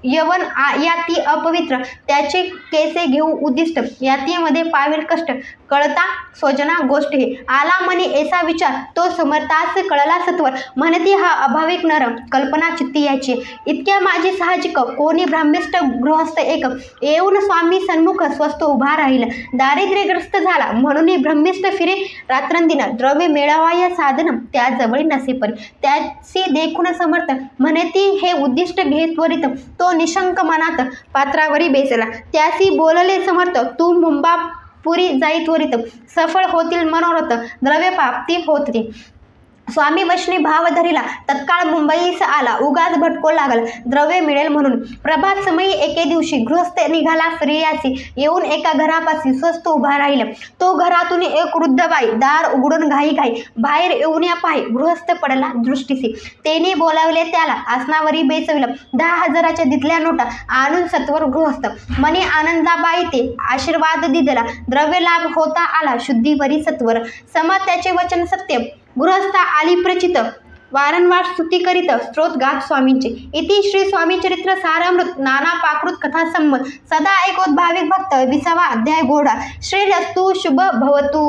यवन याती अपवित्र त्याचे केसे घेऊ उद्दिष्ट यातीमध्ये पावेल कष्ट कळता स्वजना गोष्ट हे आला मनी ऐसा विचार तो समर्थास कळला सत्वर म्हणती हा अभाविक नर कल्पना चित्ती याची इतक्या माझी साहजिक कोणी ब्रह्मिष्ट गृहस्थ एक येऊन स्वामी सन्मुख स्वस्त उभा राहील दारिद्र्यग्रस्त झाला म्हणून ब्रह्मिष्ट फिरे रात्रंदिन द्रव्य मेळावा या साधन त्याजवळ नसेपरी त्याची देखून समर्थ म्हणती हे उद्दिष्ट घे त्वरित तो निशंक मनात पात्रावरी बेसला त्यासी बोलले समर्थ तू मुंबा पुरी जाई त्वरित सफळ होतील मनोरथ द्रव्य प्राप्ती होते स्वामी वशनी भाव धरिला तत्काळ मुंबईस आला उगाच भटको लागला द्रव्य मिळेल म्हणून प्रभात समयी एके दिवशी गृहस्थ निघाला फ्रियासी येऊन एका घरापाशी स्वस्त उभा राहिला तो घरातून एक वृद्ध बाई दार उघडून घाई बाहेर येऊन या पाही गृहस्थ पडला दृष्टीसी तेने बोलावले त्याला आसनावरी बेसविलं 10,000च्या दितल्या नोटा आणून सत्वर गृहस्थ मनी आनंदाबाई ते आशीर्वाद दिदला द्रव्य लाभ होता आला शुद्धीवरी सत्वर सम त्याचे वचन सत्य गृहस्थ आली प्रचित वारंवार स्तुती करीत स्त्रोत गात स्वामींचे इति श्री स्वामी चरित्र सारामृत नाना पाकृत कथा संमत सदा ऐकोत भाविक भक्त 20वा अध्याय घोडा श्रीरस्तु शुभ भवतु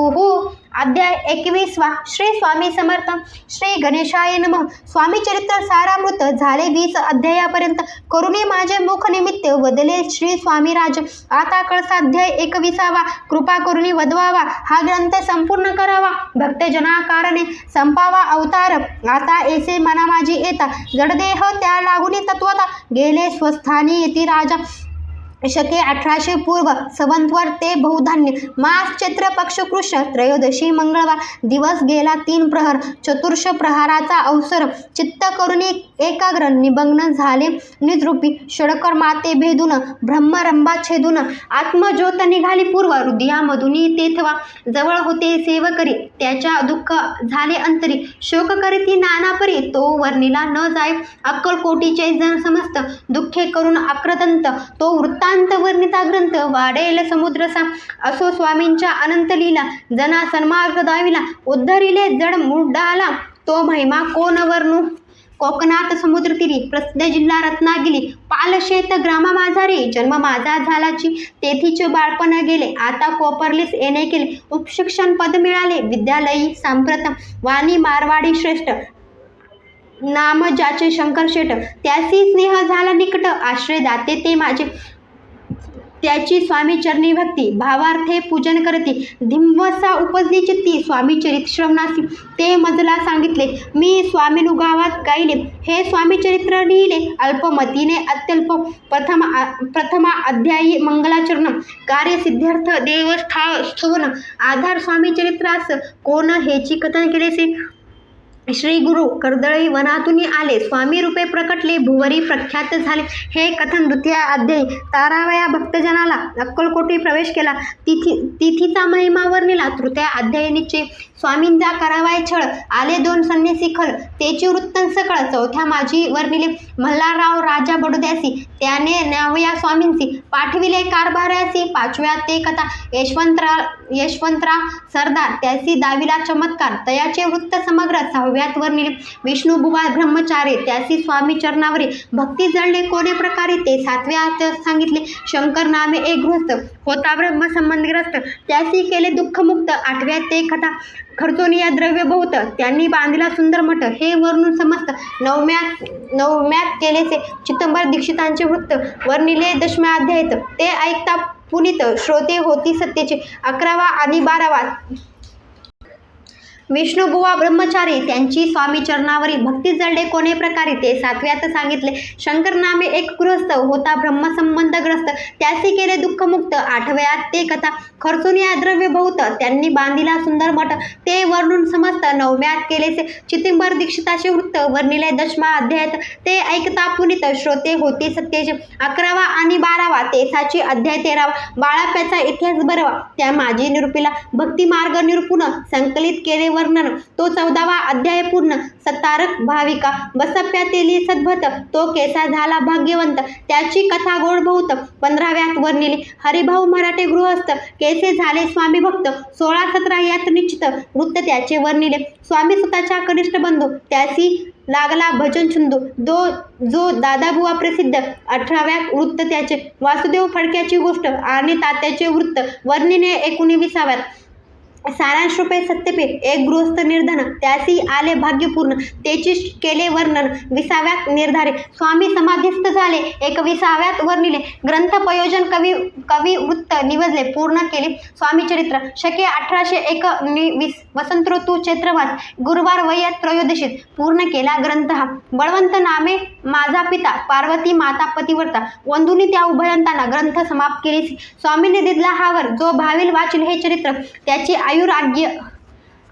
अध्याय 21 श्री स्वामी समर्थ श्री गणेशाय नमः स्वामी चरित्र सारामृत झाले 20 अध्यायापर्यंत करुणे माझे मुख निमित्त वदले श्री स्वामी राज आता कळसाध्याय 21वा कृपा करुणी वदवावा हा ग्रंथ संपूर्ण करावा भक्तजनाकारणे संपावा अवतार आता ऐसे मना माझी येता जडदेह त्या लागुनी तत्वता गेले स्वस्थानी येती राजा शके 1800 पूर्व संवत्सर ते बहुधान्य मास चैत्र पक्ष कृष्ण त्रयोदशी मंगळवार दिवस गेला 3 प्रहर चतुर्ष प्रहाराचा अवसर चित्त करुणी एकाग्र निमग्न झाले निजरूपी षडकर माते भेदून ब्रह्मरंभा छेदून आत्मज्योत निघाली पूर्व हृदयामधुनी तेथवा जवळ होते सेवकरी त्याच्या दुःख झाले अंतरी शोक करीती नानापरी तो वर्णिला न जाय अक्कलकोटीचे जन समस्त दुःखे करून आक्रदंत तो वृत्ता वर्णिता ग्रंथ वाढेल समुद्रसा असो स्वामींच्या अनंत लीला जना सन्मार्ग दाविला उद्धरिले जड मुडाला तो महिमा कोण वर्णू कोकणात समुद्र तीरी प्रसिद्ध जिल्हा रत्नागिरी पालशेत ग्रामा माझारी जन्म माझा झालाची तेथीचे बाळपण गेले आता कोपरलीस येणे केले उपशिक्षण पद मिळाले विद्यालयी सांप्रत वाणी मारवाडी श्रेष्ठ नाम ज्याचे शंकर शेठ त्यासी स्नेह झाला निकट आश्रय दाते ते माझे त्याची स्वामी चरणी भक्ती भावार्थे पूजन करते धिंवसा उपजली चित्ती स्वामी चरित्र श्रवणासी ते मजला सांगितले मी स्वामीनुगावात गायले हे स्वामी चरित्र लिहिले अल्पमतीने अत्यल्प प्रथमा अध्यायी मंगलाचरण कार्यसिद्ध्यर्थ देवस्थान आधार स्वामी चरित्रास कोण हेची कथन केलेसे श्री गुरु कर्दळी वनातून आले स्वामी रूपे प्रकटले भुवरी प्रख्यात झाले हे कथन द्वितीय अध्याय तारावया भक्तजनाला अक्कलकोटी प्रवेश केला तिथीचा महिमा वर्णिला तृतीय अध्याय निश्चय स्वामींचा करावाय छळ आले 2 संन्यासी खळ तेची वृत्त सकळ चौथ्या माझी वर्णिले मल्हारराव राजा बडोद्यासी त्याने न्यावया स्वामींची पाठविले कारभारासी पाचव्या ते कथा यशवंतराव सरदार त्यासी दाविला चमत्कार तयाचे वृत्त समग्र सहाव्यात वर्णिले विष्णुबुवा ब्रह्मचारी त्यासी स्वामी चरणावरी भक्ती जळले कोणे प्रकारे ते 7व्यात सांगितले शंकर नामे एक गृहस्थ होता ब्रह्म संबंधग्रस्त त्यासी केले दुःखमुक्त 8व्यात ते कथा खर्चोनिया द्रव्य बहुत त्यांनी बांधला सुंदर मठ हे वर्णून समस्त 9व्यात केलेसे चिदंबर दीक्षितांचे वृत्त वर्णिले 10व्या अध्यायात ते ऐकता पुनीत श्रोते होती सत्तेचे 11वा आणि 12वा विष्णुबुवा ब्रह्मचारी त्यांची स्वामी चरणावरी भक्ती जळले कोणे प्रकारे ते 7व्यात सांगितले शंकर नामे एक गृहस्थ होता ब्रह्मसंबंधग्रस्त त्यासी केले दुःखमुक्त 8व्यात ते कथा खर्चुनिया द्रव्य बहुत त्यांनी बांधिला सुंदर मठ ते वर्णून समस्त 9व्यात केलेसे चिदंबर दीक्षिताचे वृत्त वर्णिले 10व्या अध्यायात ते ऐकता पुनीत श्रोते होते सत्तेचे 11वा आणि 12वा तेसाची अध्याय 13वा बाळाप्याचा इतिहास बरवा त्या माझी निरूपिला भक्ती मार्ग निरूपून संकलित केले वर्णन तो 14वा अध्याय पूर्ण. सतारक भाविका बसप्यातेली सद्भत तो केसा झाला भाग्यवंत त्याची कथा गोड बहुत. 15व्यात वर्णिली हरिभाऊ मराठे गृहस्थ केसे झाले स्वामी भक्त. 16-17 यात निश्चित वृत्त त्याचे वर्णिले स्वामी स्वतःच्या कनिष्ठ बंधू त्यासी लागला भजन छंदू जो दादाबुवा प्रसिद्ध. 18व्यात वृत्त त्याचे वासुदेव फडक्याची गोष्ट आणि तात्याचे वृत्त वर्णिले. 19व्यात सारांश रूपे सत्यपीठ एक गृहस्थ निर्धन त्यासी आले भाग्यपूर्ण त्याची केले वर्णन. 20व्यात निर्धारे स्वामी समाधीस्थ झाले. 21व्यात वर्णिले ग्रंथपयोजन कवी वृत्त निवडले पूर्ण केले स्वामी चरित्र. शके 1819 वसंत ऋतू चैत्रमास गुरुवार वयात त्रयोदशीत पूर्ण केला ग्रंथ हा. बळवंत नामे माझा पिता पार्वती माता पतिव्रता वंदुनी त्या उभयंतांना ग्रंथ समाप्त केली. स्वामींनी दिला हावर जो भाविल वाचील हे चरित्र त्याची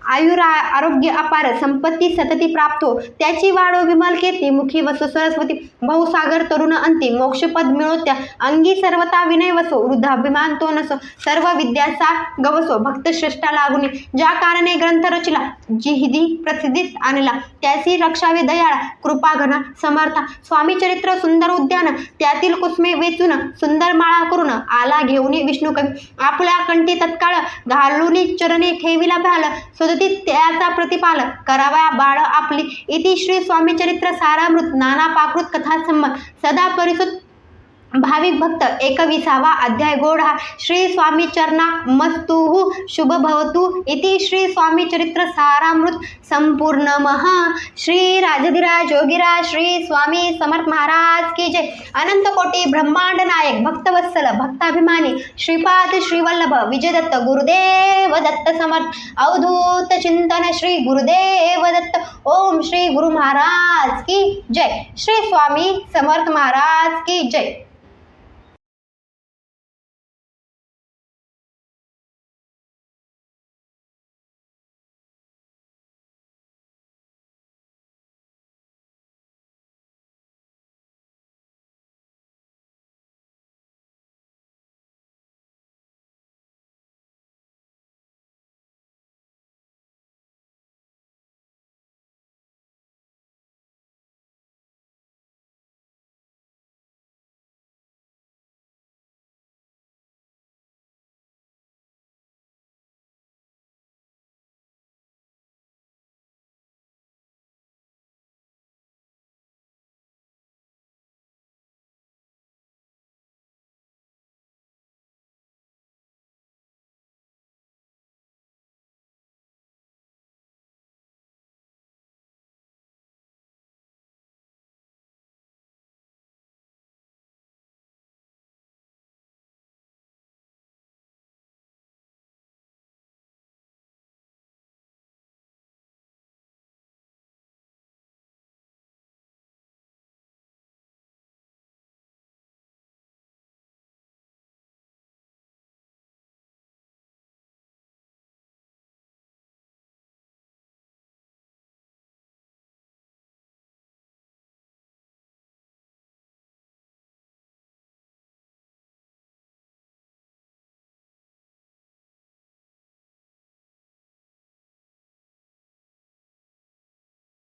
आयुरारोग्य अपार संपत्ती सतती प्राप्त हो. त्याची वाढो विमल कीर्ती मुखी वसो सरस्वती बहुसागर तरुण अंती मोक्षपद मिळो त्या अंगी सर्वता विनय वसो वृद्धाभिमान तो नसो सर्व विद्यासा गवसो भक्त श्रेष्ठा लागुनी ज्या कारणे ग्रंथ रचिला जिहिदी प्रसिद्धीत आणला त्यासी रक्षावे दयाळा कृपाघन समर्था. स्वामी चरित्र सुंदर उद्यान त्यातील कुसमे वेचून सुंदर माळा करून आला घेऊन विष्णुकवी आपल्या कंठी तत्काळ घालून चरणी ठेविला भाल सदती त्याचा प्रतिपाल करावा बाळ आपली. इति श्री स्वामी चरित्र सारामृत नाना पाकृत कथा संमत सदा परिसुत भाविक भक्त. 21वा अध्याय गोड हा. श्री स्वामी चरणा मस्तुः शुभ भवतु. इति श्री स्वामी चरित्र सारामृत संपूर्ण महा. श्री राजधिराज योगीराज श्री स्वामी समर्थ महाराज की जय. अनंत कोटी ब्रह्मांड नायक भक्तवत्सल भक्ताभिमानी श्रीपाद श्रीवल्लभ विजयदत्त गुरुदेव दत्त समर्थ अवधूत चिंतन श्री गुरुदेव दत्त. ओम श्री गुरु महाराज की जय. श्री स्वामी समर्थ महाराज की जय.